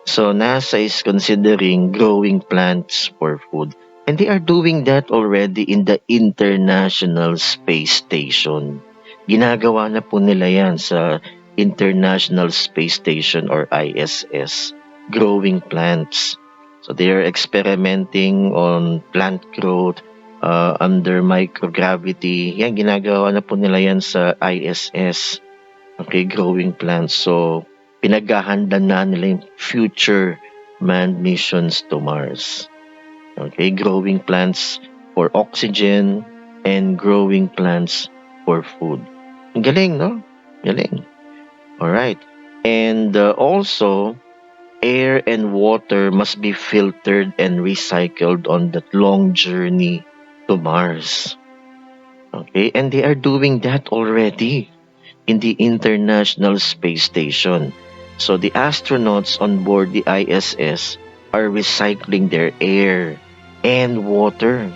So, NASA is considering growing plants for food. And they are doing that already in the International Space Station. Ginagawa na po nila yan sa International Space Station or ISS, growing plants. So they are experimenting on plant growth under microgravity. Yan, ginagawa na po nila yan sa ISS. Okay, growing plants. So, pinaghahanda na nila yung future manned missions to Mars. Okay, growing plants for oxygen and growing plants for food. Galing, no? Galing. Alright. And also, air and water must be filtered and recycled on that long journey to Mars. Okay, and they are doing that already in the International Space Station. So the astronauts on board the ISS are recycling their air and water.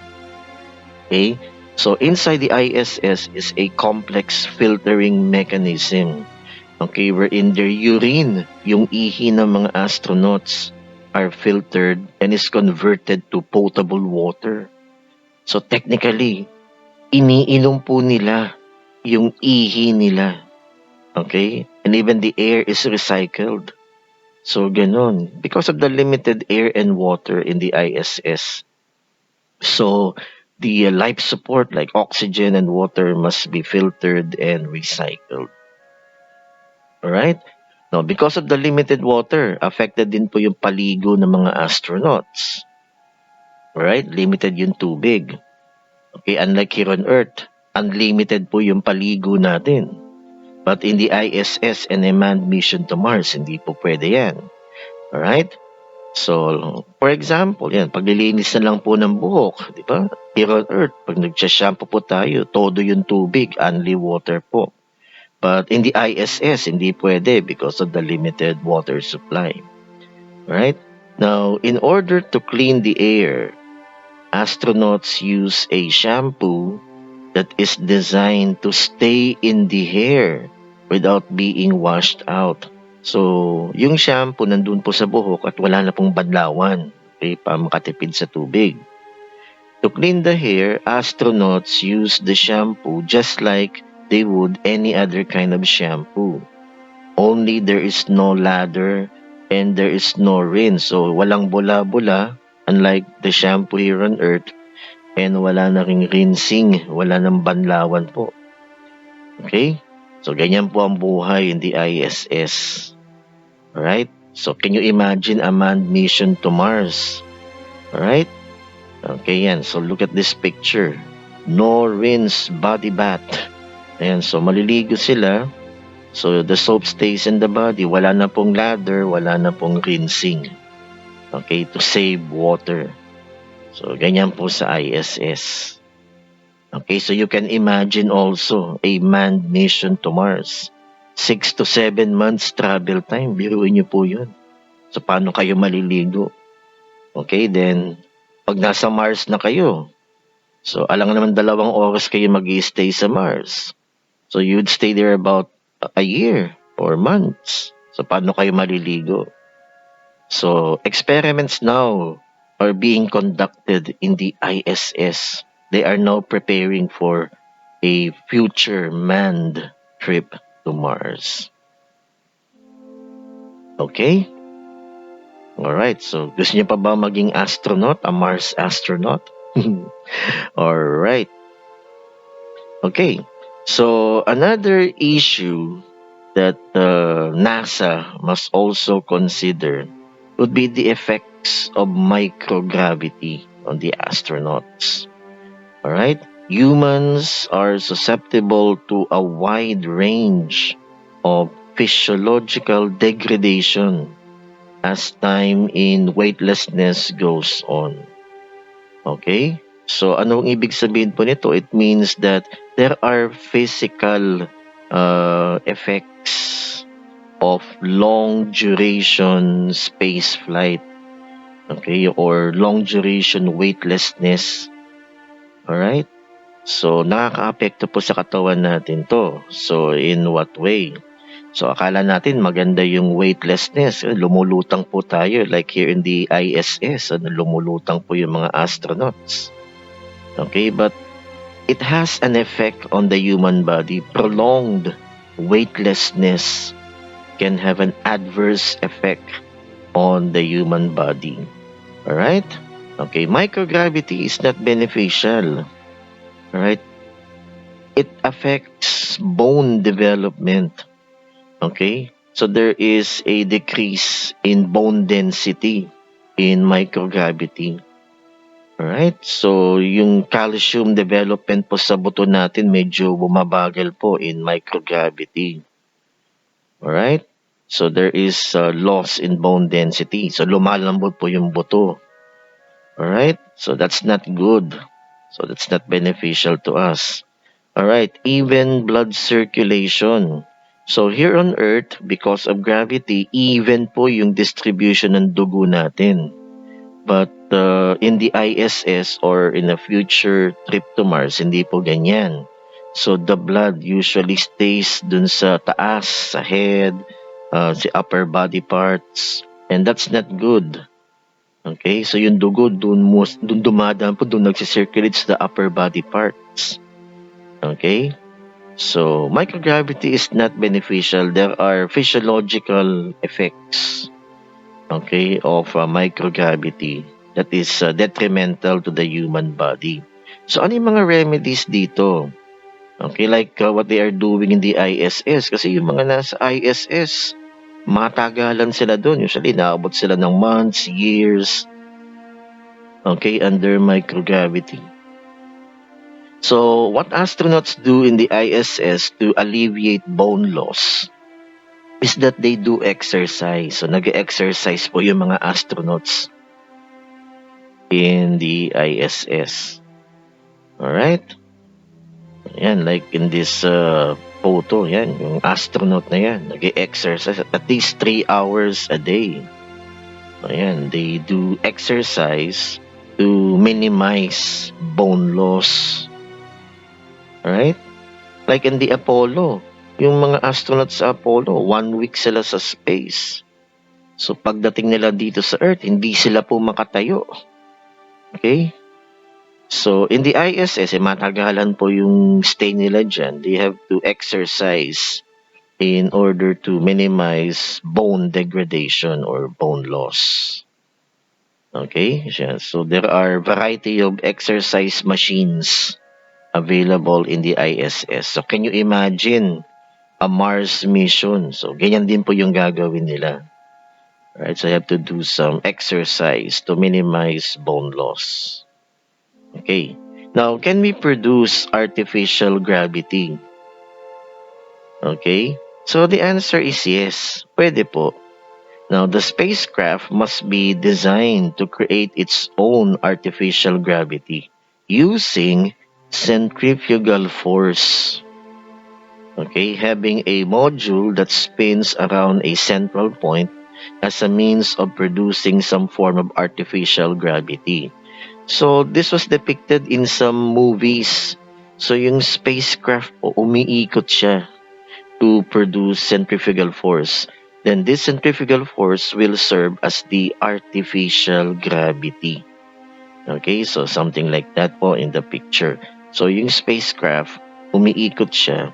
Okay? So inside the ISS is a complex filtering mechanism. Okay, wherein their urine, yung ihi ng mga astronauts, are filtered and is converted to potable water. So technically, iniinom po nila yung ihi nila. Okay? And even the air is recycled. So, ganun. Because of the limited air and water in the ISS. So, the life support like oxygen and water must be filtered and recycled. Alright? Now, because of the limited water, affected din po yung paligo ng mga astronauts. Alright? Limited yung tubig. Okay, unlike here on Earth, unlimited po yung paligo natin. But in the ISS and a manned mission to Mars, hindi po pwede yan. Alright? So, for example, yan, paglilinis na lang po ng buhok, di ba? Here on Earth, pag nagsashampoo po tayo, todo yung tubig, only water po. But in the ISS, hindi pwede because of the limited water supply. Right? Now, in order to clean the air, astronauts use a shampoo that is designed to stay in the hair without being washed out. So, yung shampoo nandun po sa buhok at wala na pong badlawan, okay, para makatipid sa tubig. To clean the hair, astronauts use the shampoo just like they would any other kind of shampoo. Only there is no lather and there is no rinse. So, walang bula-bula, unlike the shampoo here on Earth, and wala na ring rinsing, wala nang banlawan po. Okay? So, ganyan po ang buhay in the ISS. Alright? So, can you imagine a manned mission to Mars? Alright? Okay, yan. So, look at this picture. No rinse body bath. Ayan, so maliligo sila. So, the soap stays in the body. Wala na pong lather, wala na pong rinsing. Okay, to save water. So, ganyan po sa ISS. Okay, so you can imagine also a manned mission to Mars. 6 to 7 months travel time. Biruin niyo po yun. So, paano kayo maliligo? Okay, then, pag nasa Mars na kayo, so, alam naman 2 oras kayo mag-i-stay sa Mars. So, you'd stay there about a year or months. So, paano kayo maliligo? So, experiments now are being conducted in the ISS. They are now preparing for a future manned trip to Mars. Okay? Alright, so gusto niyo pa ba maging astronaut? A Mars astronaut? Alright. Okay, so another issue that NASA must also consider would be the effects of microgravity on the astronauts. Alright? Humans are susceptible to a wide range of physiological degradation as time in weightlessness goes on. Okay? So, anong ibig sabihin po nito? It means that there are physical effects of long duration space flight. Okay? Or long duration weightlessness. Alright? So, nakaka-apekto po sa katawan natin to. So, in what way? So, akala natin maganda yung weightlessness. Lumulutang po tayo like here in the ISS. Lumulutang po yung mga astronauts. Okay? But it has an effect on the human body. Prolonged weightlessness can have an adverse effect on the human body. Alright? Okay, microgravity is not beneficial. Alright? It affects bone development. Okay? So there is a decrease in bone density in microgravity. Alright? So yung calcium development po sa buto natin medyo bumabagal po in microgravity. Alright? So there is loss in bone density. So lumalambot po yung buto. Alright? So that's not good. So that's not beneficial to us. Alright? Even blood circulation. So here on Earth, because of gravity, even po yung distribution ng dugo natin. But in the ISS or in a future trip to Mars, hindi po ganyan. So the blood usually stays dun sa taas, sa head, sa upper body parts. And that's not good. Okay, so yung dugo dun dumadaan po, dun nagsisirculate sa the upper body parts. Okay, so microgravity is not beneficial. There are physiological effects, okay, of microgravity that is detrimental to the human body. So ano yung mga remedies dito? Okay, like what they are doing in the ISS. Kasi yung mga nasa ISS, matagalan sila doon. Usually, naabot sila ng months, years. okay, under microgravity. So, what astronauts do in the ISS to alleviate bone loss is that they do exercise. So, nag-exercise po yung mga astronauts in the ISS. Alright? Yan, like in this photo, yan, yung astronaut na yan, nag-exercise at least 3 hours a day. Ayan, they do exercise to minimize bone loss. Alright? Like in the Apollo, yung mga astronauts sa Apollo, 1 week sila sa space. So pagdating nila dito sa Earth, hindi sila po makatayo. Okay? So in the ISS, matagalan po yung stay nila dyan. They have to exercise in order to minimize bone degradation or bone loss. Okay? So there are variety of exercise machines available in the ISS. So can you imagine a Mars mission? So ganyan din po yung gagawin nila. Right? So you have to do some exercise to minimize bone loss. Okay. Now, can we produce artificial gravity? Okay. So the answer is yes. Pwede po. Now, the spacecraft must be designed to create its own artificial gravity using centrifugal force. Okay, having a module that spins around a central point as a means of producing some form of artificial gravity. So, this was depicted in some movies. So, yung spacecraft po, umiikot siya to produce centrifugal force. Then, this centrifugal force will serve as the artificial gravity. Okay, so something like that po in the picture. So, yung spacecraft, umiikot siya,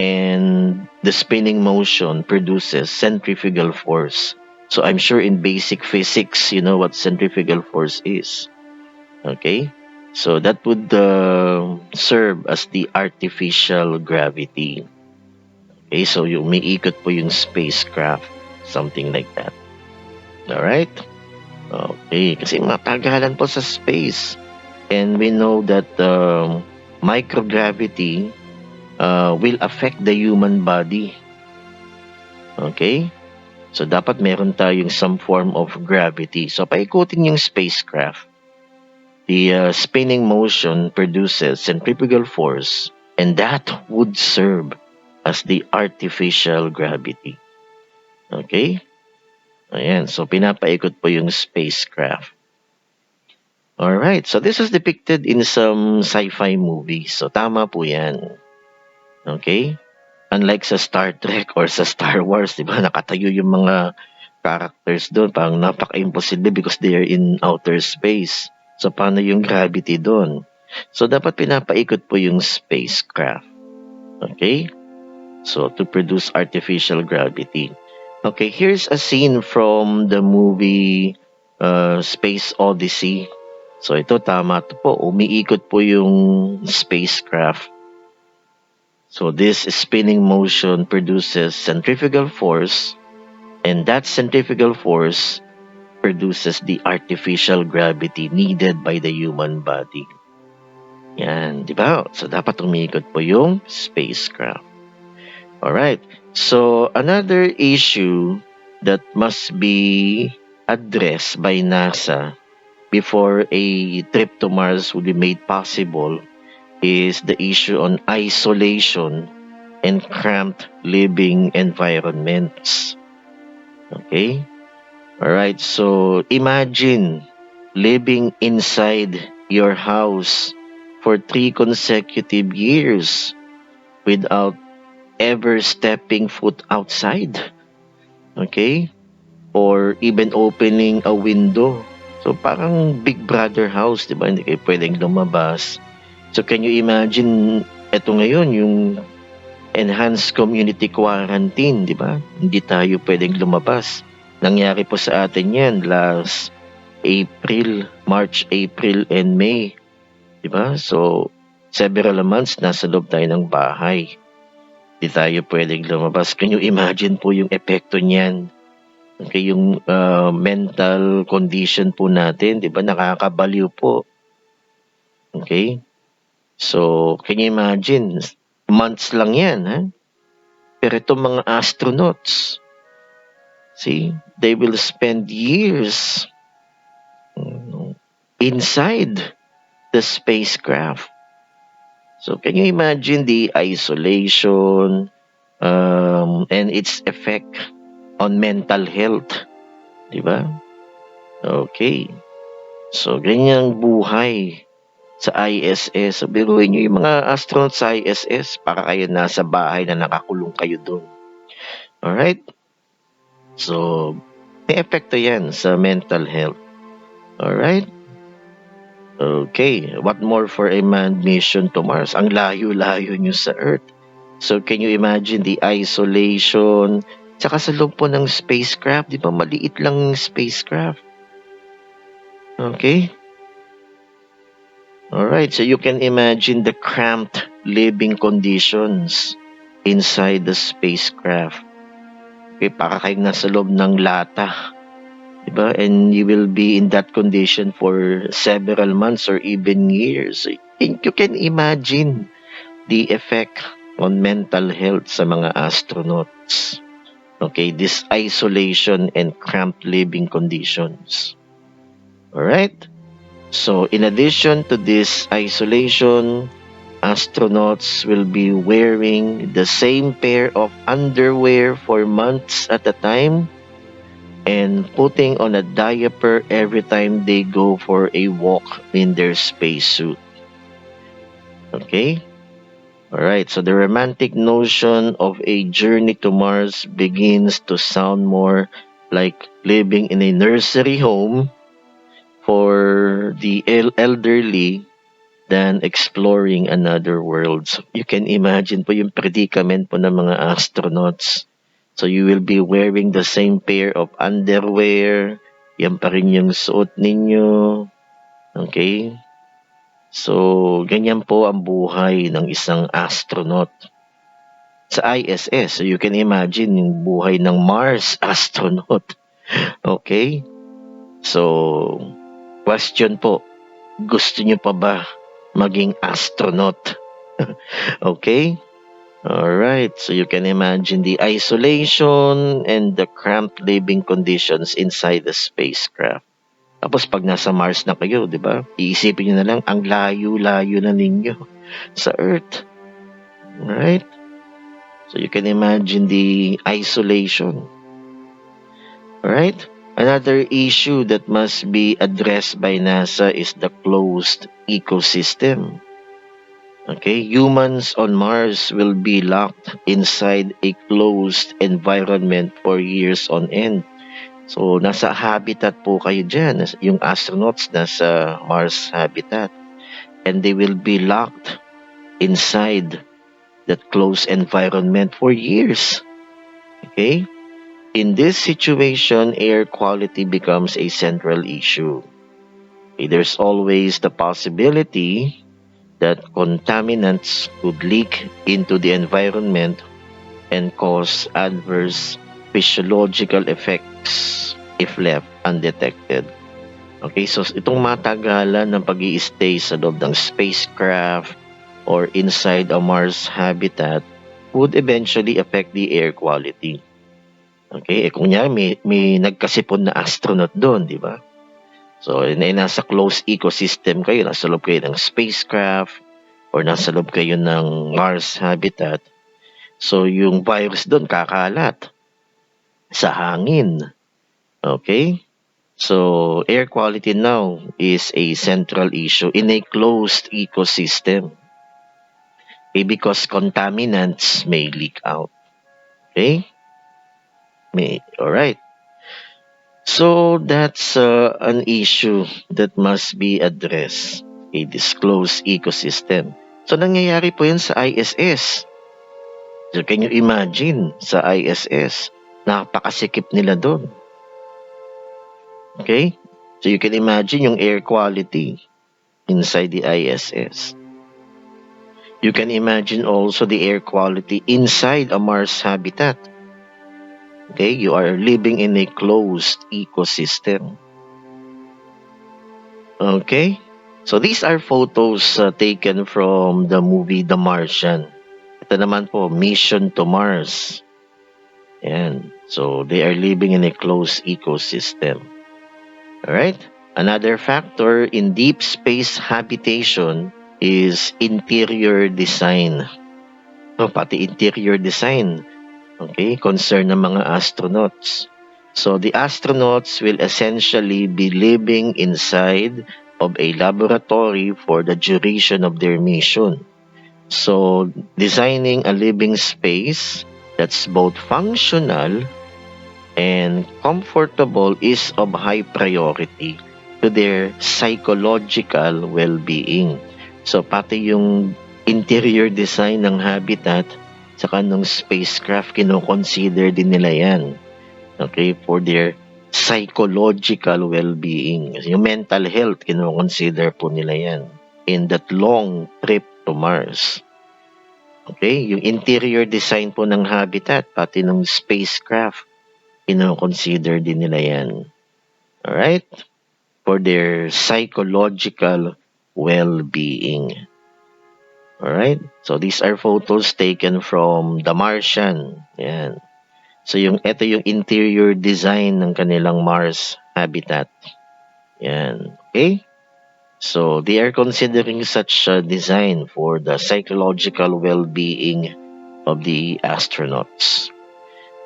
and the spinning motion produces centrifugal force. So, I'm sure in basic physics, you know what centrifugal force is. Okay, so that would serve as the artificial gravity. Okay, so yung umiikot po yung spacecraft, something like that. Alright? Okay, kasi matagalan po sa space. And we know that microgravity will affect the human body. Okay? So dapat meron tayong some form of gravity. So paikutin yung spacecraft. The spinning motion produces centrifugal force, and that would serve as the artificial gravity. Okay? Ayan, so pinapaikot po yung spacecraft. Alright, so this is depicted in some sci-fi movies. So tama po yan. Okay? Unlike sa Star Trek or sa Star Wars, di ba, nakatayo yung mga characters doon. Parang napaka-imposible because they are in outer space. So, paano yung gravity doon? So, dapat pinapaikot po yung spacecraft. Okay? So, to produce artificial gravity. Okay, here's a scene from the movie Space Odyssey. So, ito tama to po. Umiikot po yung spacecraft. So, this spinning motion produces centrifugal force, and that centrifugal force produces the artificial gravity needed by the human body. Yan, di ba? So, dapat umiikot po yung spacecraft. Alright. So, another issue that must be addressed by NASA before a trip to Mars would be made possible is the issue on isolation and cramped living environments. Okay? Alright, so imagine living inside your house for 3 consecutive years without ever stepping foot outside. Okay? Or even opening a window. So parang Big Brother house, di ba? Hindi kayo pwedeng lumabas. So can you imagine, eto ngayon, yung enhanced community quarantine, di ba? Hindi tayo pwedeng lumabas. Nangyari po sa atin yan last March, April, and May. Diba? So, several months nasa loob tayo ng bahay. Hindi tayo pwedeng lumabas. Can you imagine po yung epekto niyan Okay, yung mental condition po natin, 'di ba? Nakakabaliw po. Okay? So, can you imagine? Months lang 'yan, ha? Pero itong mga astronauts, see, they will spend years inside the spacecraft. So, can you imagine the isolation and its effect on mental health? Diba? Okay. So, ganyang buhay sa ISS. So, biruin nyo yung mga astronaut sa ISS para kayo nasa bahay na nakakulong kayo doon. Alright? So, may epekto yan sa mental health. Alright? Okay. What more for a manned mission to Mars? Ang layo-layo nyo sa Earth. So, can you imagine the isolation? Tsaka sa loob po ng spacecraft, di ba maliit lang yung spacecraft? Okay? Alright, so you can imagine the cramped living conditions inside the spacecraft. Okay, para kayong nasa loob ng lata. Diba? And you will be in that condition for several months or even years. You can imagine the effect on mental health sa mga astronauts. Okay, this isolation and cramped living conditions. Alright? So, in addition to this isolation, astronauts will be wearing the same pair of underwear for months at a time and putting on a diaper every time they go for a walk in their spacesuit. Okay? Alright, so the romantic notion of a journey to Mars begins to sound more like living in a nursery home for the elderly than exploring another world. So you can imagine po yung predicament po ng mga astronauts. So you will be wearing the same pair of underwear. Yan pa rin yung suot ninyo. Okay? So, ganyan po ang buhay ng isang astronaut sa ISS. So, you can imagine yung buhay ng Mars astronaut. Okay? So, question po, gusto nyo pa ba maging astronaut? Okay? Alright, so you can imagine the isolation and the cramped living conditions inside the spacecraft. Tapos pag nasa Mars na kayo, di ba? Iisipin nyo na lang, ang layo-layo na ninyo sa Earth. Alright? So you can imagine the isolation. Alright? Another issue that must be addressed by NASA is the closed ecosystem. Okay? Humans on Mars will be locked inside a closed environment for years on end. So, nasa habitat po kayo dyan. Yung astronauts nasa Mars habitat. And they will be locked inside that closed environment for years. Okay? In this situation, air quality becomes a central issue. Okay, there's always the possibility that contaminants could leak into the environment and cause adverse physiological effects if left undetected. Okay, so itong matagalan ng pag-i-stay sa loob ng spacecraft or inside a Mars habitat would eventually affect the air quality. Okay, kung may nagkasipon na astronaut doon, di ba? So, nasa closed ecosystem kayo, nasa loob kayo ng spacecraft or nasa loob kayo ng Mars habitat. So, yung virus doon kakalat sa hangin. Okay? So, air quality now is a central issue in a closed ecosystem. Okay? Because contaminants may leak out. Okay? Alright. So, that's an issue that must be addressed. Okay? This closed ecosystem. So, nangyayari po yan sa ISS. So, can you imagine sa ISS? Napakasikip nila doon. Okay? So, you can imagine yung air quality inside the ISS. You can imagine also the air quality inside a Mars habitat. Okay, you are living in a closed ecosystem. Okay, so these are photos taken from the movie The Martian. Ito naman po, Mission to Mars. Yan. So they are living in a closed ecosystem. Alright? Another factor in deep space habitation is interior design. No, pati interior design. Okay, concern ng mga astronauts. So the astronauts will essentially be living inside of a laboratory for the duration of their mission. So designing a living space that's both functional and comfortable is of high priority to their psychological well-being. So pati yung interior design ng habitat saka ng spacecraft, kino-consider din nila yan. Okay, for their psychological well-being. Yung mental health, kino-consider po nila yan in that long trip to Mars. Okay, yung interior design po ng habitat, pati ng spacecraft, kino-consider din nila yan. Alright? For their psychological well-being. Alright? So these are photos taken from The Martian. Yan. So ito yung interior design ng kanilang Mars habitat. Yan. Okay? So they are considering such a design for the psychological well-being of the astronauts.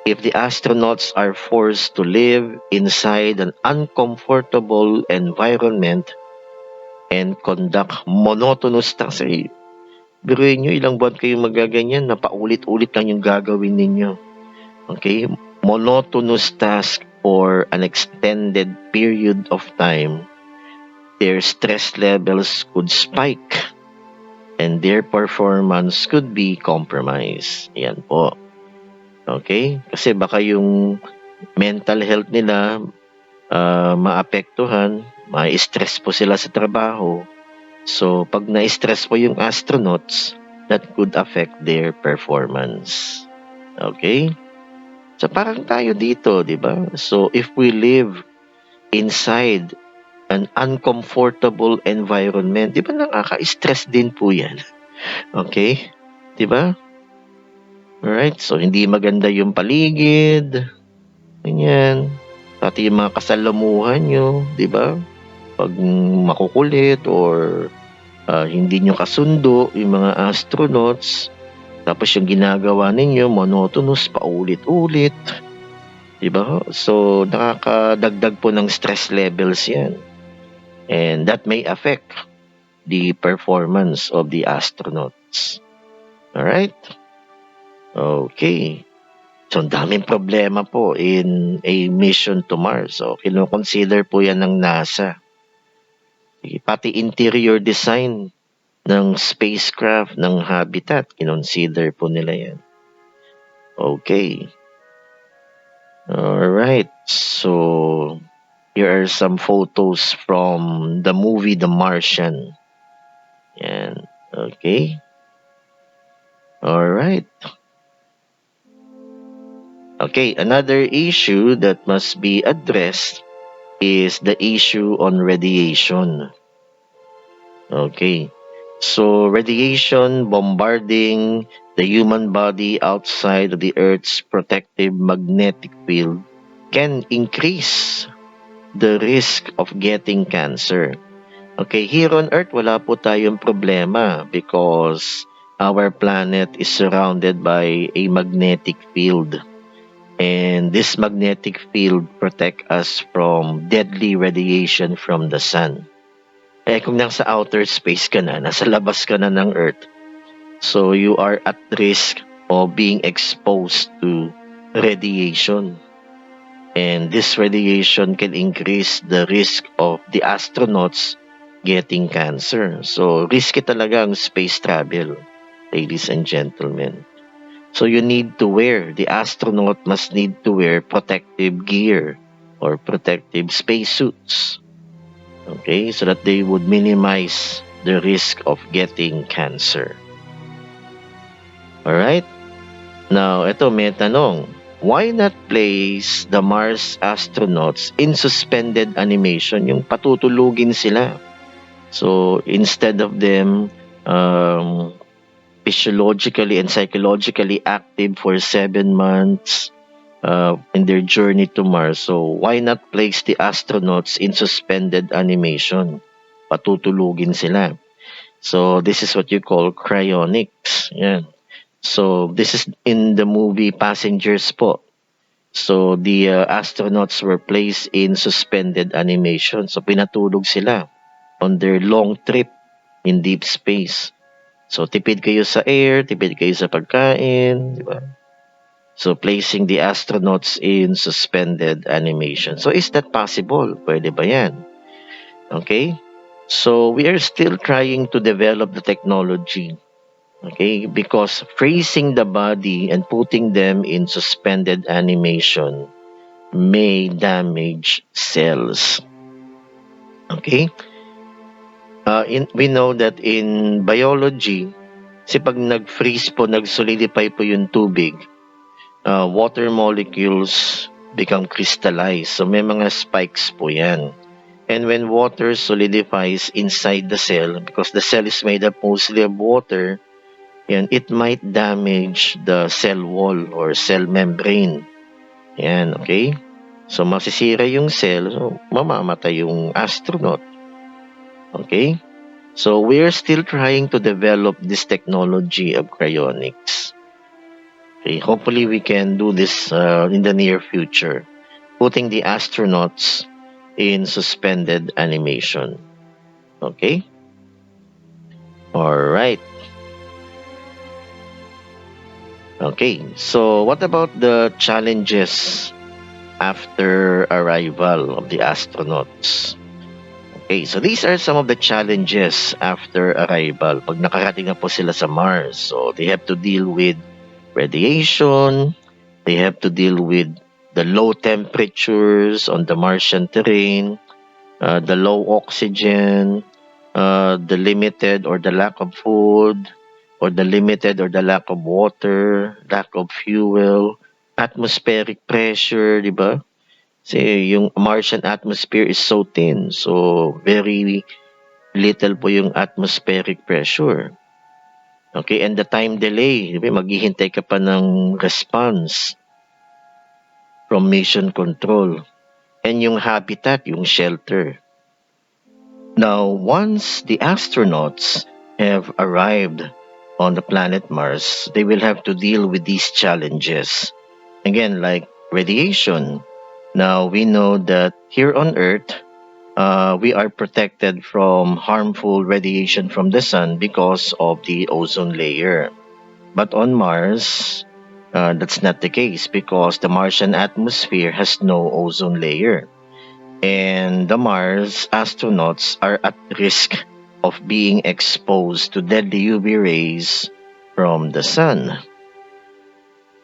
If the astronauts are forced to live inside an uncomfortable environment and conduct monotonous tasks, biruin nyo, ilang buwan kayo magaganyan na paulit-ulit lang yung gagawin ninyo. Okay? Monotonous task for an extended period of time, their stress levels could spike and their performance could be compromised. Yan po. Okay? Kasi baka yung mental health nila maapektuhan, ma-stress po sila sa trabaho. So, pag na-stress po yung astronauts, that could affect their performance. Okay? So, parang tayo dito, di ba? So, if we live inside an uncomfortable environment, di ba nakaka-stress din po yan? Okay? Di ba? Alright? So, hindi maganda yung paligid. Ganyan. Pati yung mga kasalamuhan nyo, di ba? Pag makukulit or hindi nyo kasundo yung mga astronauts, tapos yung ginagawa ninyo monotonous paulit-ulit, diba? So nakakadagdag po ng stress levels yan, and that may affect the performance of the astronauts. Alright? Okay. So ang daming problema po in a mission to Mars. So kino-consider po yan ng NASA. Pati interior design ng spacecraft, ng habitat, kinonsider po nila yan. Okay. Alright. So, here are some photos from the movie The Martian. Yan. Okay. Alright. Okay, another issue that must be addressed is the issue on radiation. Okay, so radiation bombarding the human body outside of the Earth's protective magnetic field can increase the risk of getting cancer. Okay, here on Earth, wala po tayong problema because our planet is surrounded by a magnetic field. And this magnetic field protect us from deadly radiation from the sun. Kung nasa outer space ka na, nasa labas ka na ng Earth, so you are at risk of being exposed to radiation. And this radiation can increase the risk of the astronauts getting cancer. So risky talaga ang space travel, ladies and gentlemen. So you need to wear, the astronaut must need to wear protective gear or protective spacesuits. Okay, so that they would minimize the risk of getting cancer. Alright? Now, ito may tanong. why not place the Mars astronauts in suspended animation, yung patutulugin sila. So instead of them physiologically and psychologically active for 7 months in their journey to Mars, so why not place the astronauts in suspended animation? Patutulugin sila. So this is what you call cryonics. Yan. So this is in the movie Passengers po. So the astronauts were placed in suspended animation. So pinatulog sila on their long trip in deep space. So tipid kayo sa air, tipid kayo sa pagkain, di ba? So placing the astronauts in suspended animation. So is that possible? Pwede ba yan? Okay? So we are still trying to develop the technology. Okay? Because freezing the body and putting them in suspended animation may damage cells. Okay? We know that in biology, kasi pag nag-freeze po, nag-solidify po yung tubig, water molecules become crystallized. So may mga spikes po yan. And when water solidifies inside the cell, because the cell is made up mostly of water, yan, it might damage the cell wall or cell membrane. Yan, okay? So masisira yung cell, so mamamatay yung astronaut. Okay? So we're still trying to develop this technology of cryonics. Okay, hopefully we can do this in the near future, putting the astronauts in suspended animation. Okay? All right. Okay, so what about the challenges after arrival of the astronauts? Okay, so these are some of the challenges after arrival. Pag nakarating na po sila sa Mars, so they have to deal with radiation, they have to deal with the low temperatures on the Martian terrain, the low oxygen, the limited or the lack of food, or the limited or the lack of water, lack of fuel, atmospheric pressure, di ba? Kasi yung Martian atmosphere is so thin, so very little po yung atmospheric pressure. Okay, and the time delay, di ba? Maghihintay ka pa ng response from mission control. And yung habitat, yung shelter. Now, once the astronauts have arrived on the planet Mars, they will have to deal with these challenges. Again, like radiation. Now, we know that here on Earth, we are protected from harmful radiation from the sun because of the ozone layer. But on Mars, that's not the case because the Martian atmosphere has no ozone layer. And the Mars astronauts are at risk of being exposed to deadly UV rays from the sun.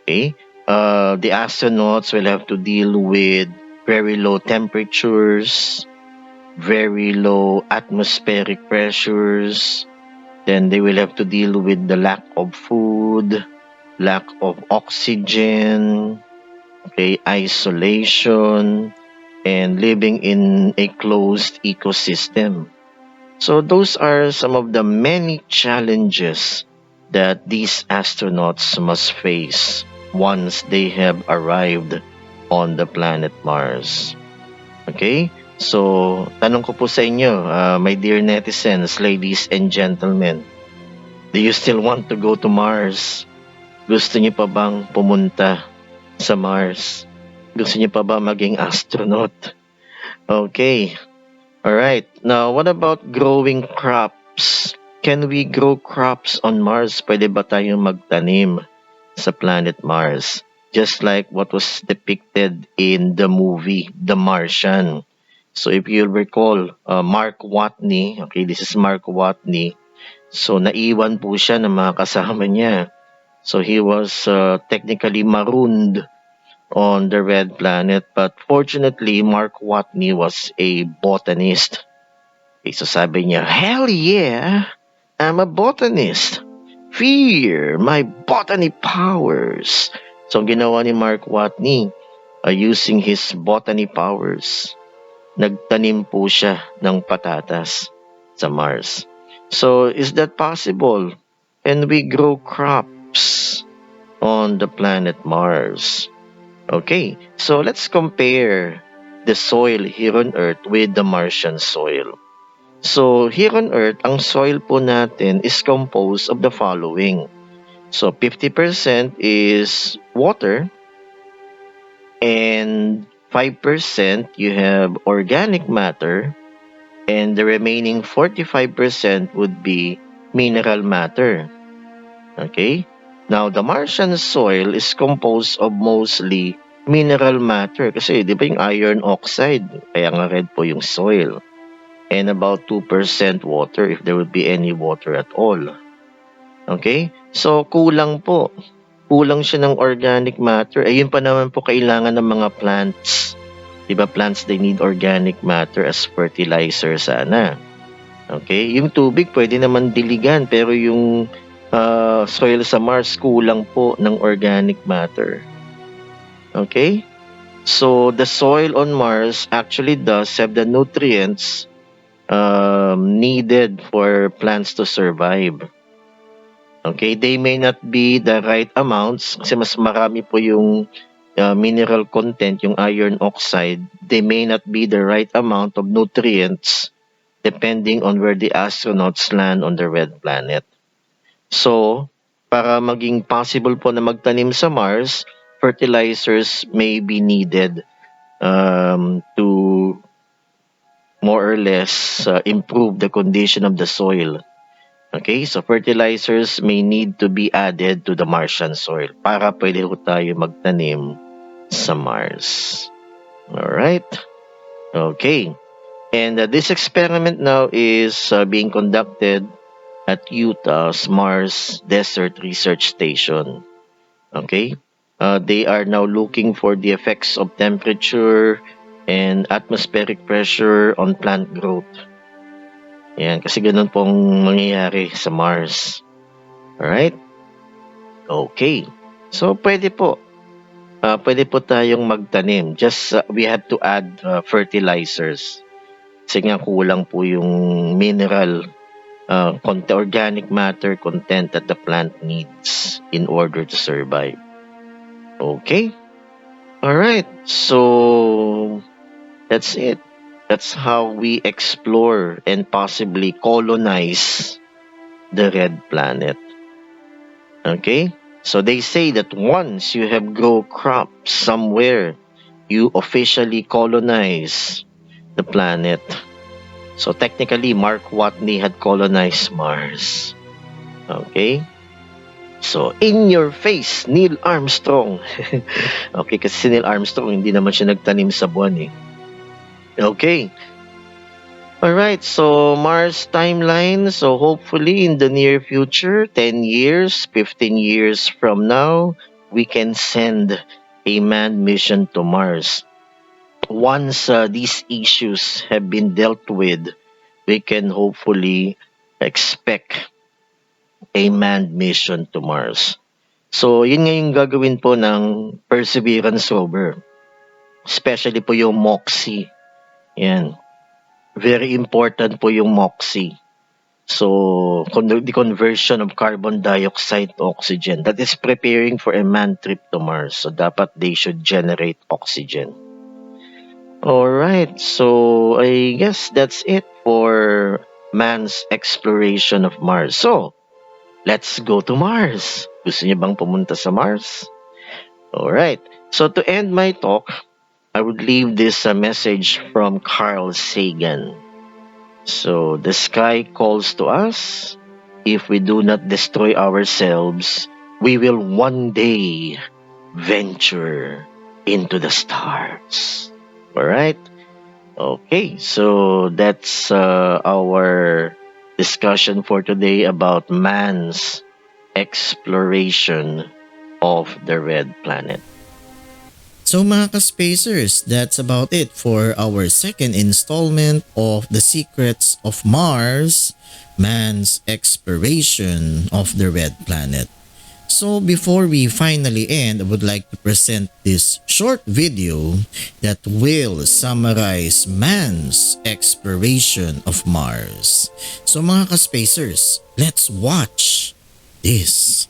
Okay? The astronauts will have to deal with very low temperatures, very low atmospheric pressures. Then they will have to deal with the lack of food, lack of oxygen, okay, isolation, and living in a closed ecosystem. So those are some of the many challenges that these astronauts must face once they have arrived on the planet Mars. Okay? So, tanong ko po sa inyo, my dear netizens, ladies and gentlemen, do you still want to go to Mars? Gusto niyo pa bang pumunta sa Mars? Gusto niyo pa ba maging astronaut? Okay. Alright. Now, what about growing crops? Can we grow crops on Mars? Pwede ba tayong magtanim sa planet Mars? Just like what was depicted in the movie, The Martian. So if you'll recall, Mark Watney, okay, this is Mark Watney. So naiwan po siya ng mga kasama niya. So he was technically marooned on the red planet. But fortunately, Mark Watney was a botanist. Okay, so sabi niya, hell yeah, I'm a botanist. Fear my botany powers. So ang ginawa ni Mark Watney, using his botany powers, nagtanim po siya ng patatas sa Mars. So is that possible? Can we grow crops on the planet Mars? Okay, so let's compare the soil here on Earth with the Martian soil. So here on Earth, ang soil po natin is composed of the following. So 50% is water and 5% you have organic matter, and the remaining 45% would be mineral matter. Okay? Now, the Martian soil is composed of mostly mineral matter kasi di ba yung iron oxide, kaya nga red po yung soil. And about 2% water if there would be any water at all. Okay? So, kulang po. Kulang siya ng organic matter. Ayun pa naman po kailangan ng mga plants. Diba plants, they need organic matter as fertilizer sana. Okay? Yung tubig pwede naman diligan pero yung soil sa Mars kulang po ng organic matter. Okay? So, the soil on Mars actually does have the nutrients needed for plants to survive. Okay? They may not be the right amounts kasi mas marami po yung mineral content, yung iron oxide. They may not be the right amount of nutrients depending on where the astronauts land on the red planet. So, para maging possible po na magtanim sa Mars, fertilizers may be needed to more or less improve the condition of the soil. Okay, so fertilizers may need to be added to the Martian soil para pwede po tayo magtanim sa Mars. Alright? Okay. And this experiment now is being conducted at Utah's Mars Desert Research Station. Okay? They are now looking for the effects of temperature and atmospheric pressure on plant growth. Yan, kasi ganun pong mangyayari sa Mars. Alright? Okay. So, pwede po tayong magtanim. Just, we have to add fertilizers. Kasi nga kulang po yung mineral organic matter content that the plant needs in order to survive. Okay? Alright, so that's it. That's how we explore and possibly colonize the red planet. Okay? So they say that once you have grown crops somewhere, you officially colonize the planet. So technically, Mark Watney had colonized Mars. Okay? So, in your face, Neil Armstrong. Okay, kasi si Neil Armstrong, hindi naman siya nagtanim sa buwan eh. Okay. Alright, so Mars timeline. So hopefully in the near future, 10 years, 15 years from now, we can send a manned mission to Mars. Once these issues have been dealt with, we can hopefully expect a manned mission to Mars. So, yun nga yung gagawin po ng Perseverance rover. Especially po yung MOXIE. Yan. Very important po yung MOXIE. So, the conversion of carbon dioxide to oxygen. That is preparing for a manned trip to Mars. So, dapat they should generate oxygen. Alright, so I guess that's it for man's exploration of Mars. So, let's go to Mars. Gusto niyo bang pumunta sa Mars? Alright, so to end my talk, I would leave this message from Carl Sagan. So, the sky calls to us. If we do not destroy ourselves, we will one day venture into the stars. Alright? Okay, so that's our discussion for today about man's exploration of the red planet. So mga ka-spacers, that's about it for our second installment of The Secrets of Mars, Man's Exploration of the Red Planet. So before we finally end, I would like to present this short video that will summarize man's exploration of Mars. So mga ka-spacers, let's watch this.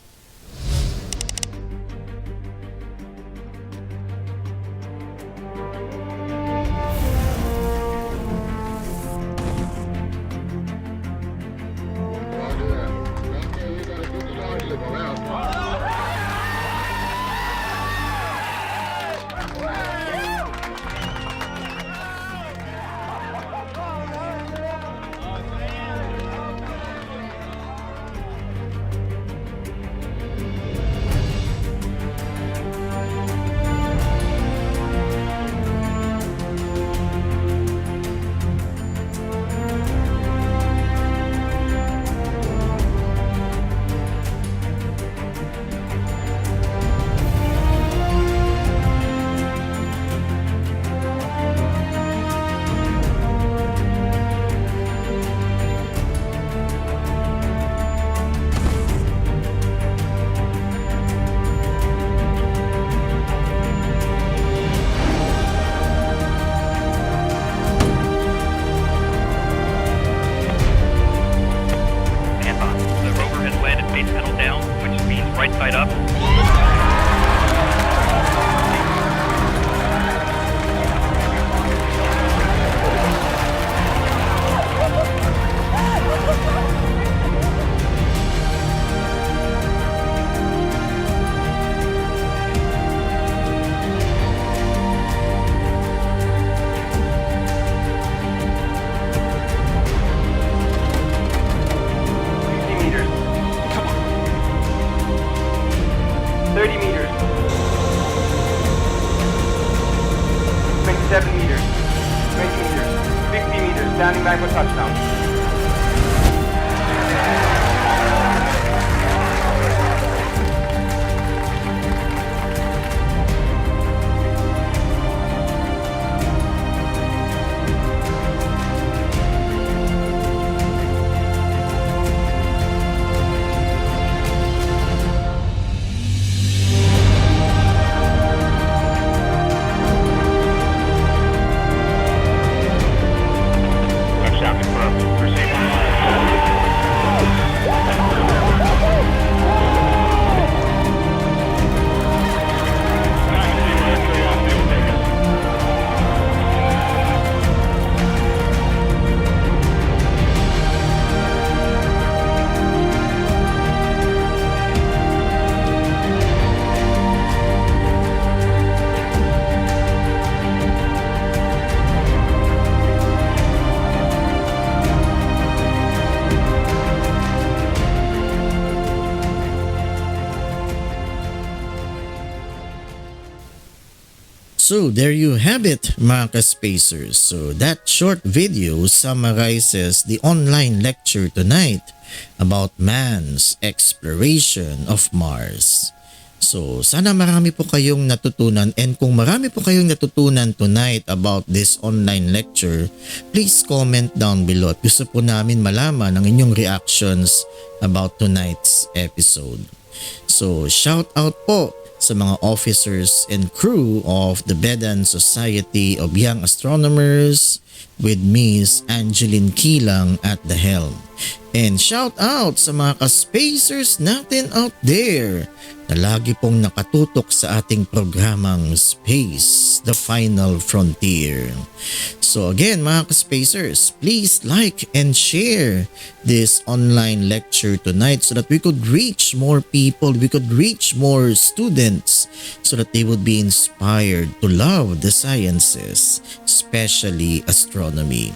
So there you have it mga ka-spacers. So that short video summarizes the online lecture tonight about man's exploration of Mars. So sana marami po kayong natutunan, and kung marami po kayong natutunan tonight about this online lecture, please comment down below at gusto po namin malaman ang inyong reactions about tonight's episode. So shout out po sa mga officers and crew of the BEDAN Society of Young Astronomers with Miss Angeline Kilang at the helm. And shout out sa mga ka-spacers natin out there na lagi pong nakatutok sa ating programang Space, the Final Frontier. So again mga ka-spacers, please like and share this online lecture tonight so that we could reach more people, we could reach more students so that they would be inspired to love the sciences, especially astronomy.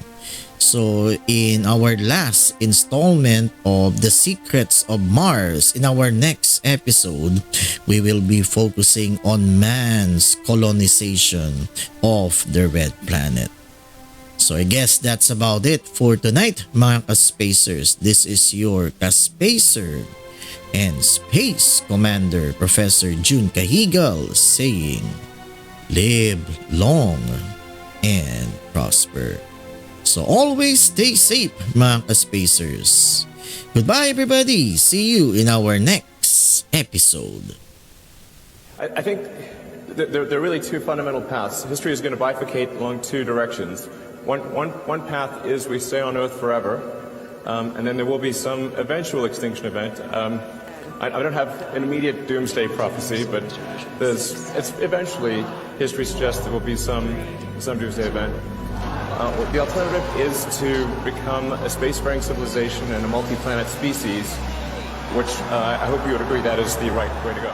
So in our last installment of The Secrets of Mars, in our next episode, we will be focusing on man's colonization of the red planet. So I guess that's about it for tonight mga ka-spacers. This is your ka-spacer and Space Commander Professor Jun Cajigal saying, live long and prosper. So always stay safe mga ka-spacers. Goodbye everybody. See you in our next episode. I think there are really two fundamental paths. History is going to bifurcate along two directions. One path is we stay on Earth forever, and then there will be some eventual extinction event. I don't have an immediate doomsday prophecy, but it's eventually, history suggests there will be some doomsday event. The alternative is to become a spacefaring civilization and a multi-planet species, which I hope you would agree that is the right way to go.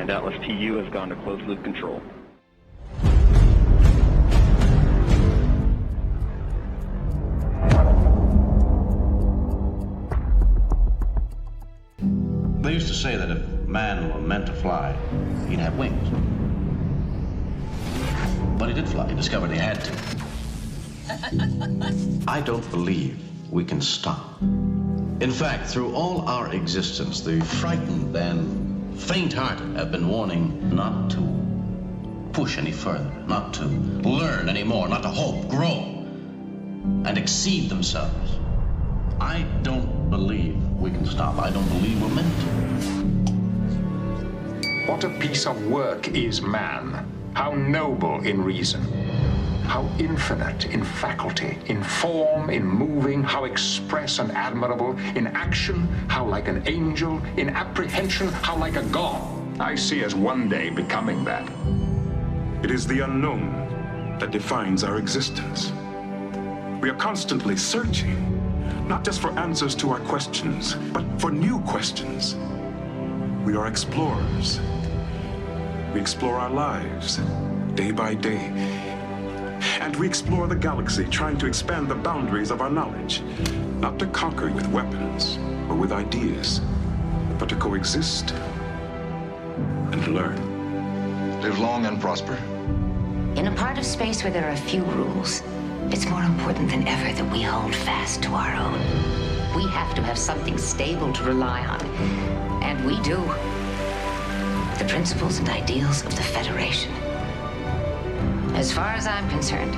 Atlas TU has gone to closed-loop control. They used to say that if man were meant to fly, he'd have wings. But he did fly. He discovered he had to. I don't believe we can stop. In fact, through all our existence, the frightened and faint-hearted have been warning not to push any further, not to learn any more, not to hope, grow, and exceed themselves. I don't believe we can stop. I don't believe we're meant to. What a piece of work is man. How noble in reason. How infinite in faculty, in form, in moving, how express and admirable, in action, how like an angel, in apprehension, how like a god. I see us one day becoming that. It is the unknown that defines our existence. We are constantly searching, not just for answers to our questions, but for new questions. We are explorers. We explore our lives, day by day. And we explore the galaxy, trying to expand the boundaries of our knowledge, not to conquer with weapons or with ideas, but to coexist and learn. Live long and prosper. In a part of space where there are few rules, it's more important than ever that we hold fast to our own. We have to have something stable to rely on, and we do. The principles and ideals of the Federation. As far as I'm concerned,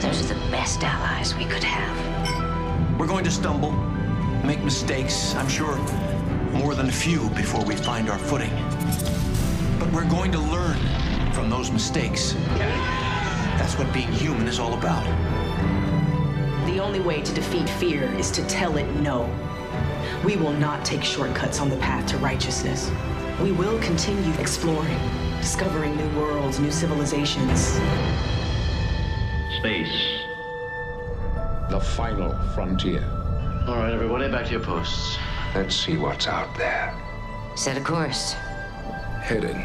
those are the best allies we could have. We're going to stumble, make mistakes, I'm sure more than a few before we find our footing. But we're going to learn from those mistakes. That's what being human is all about. The only way to defeat fear is to tell it no. We will not take shortcuts on the path to righteousness. We will continue exploring, discovering new worlds, new civilizations. Space. The final frontier. All right, everybody, back to your posts. Let's see what's out there. Set a course. Heading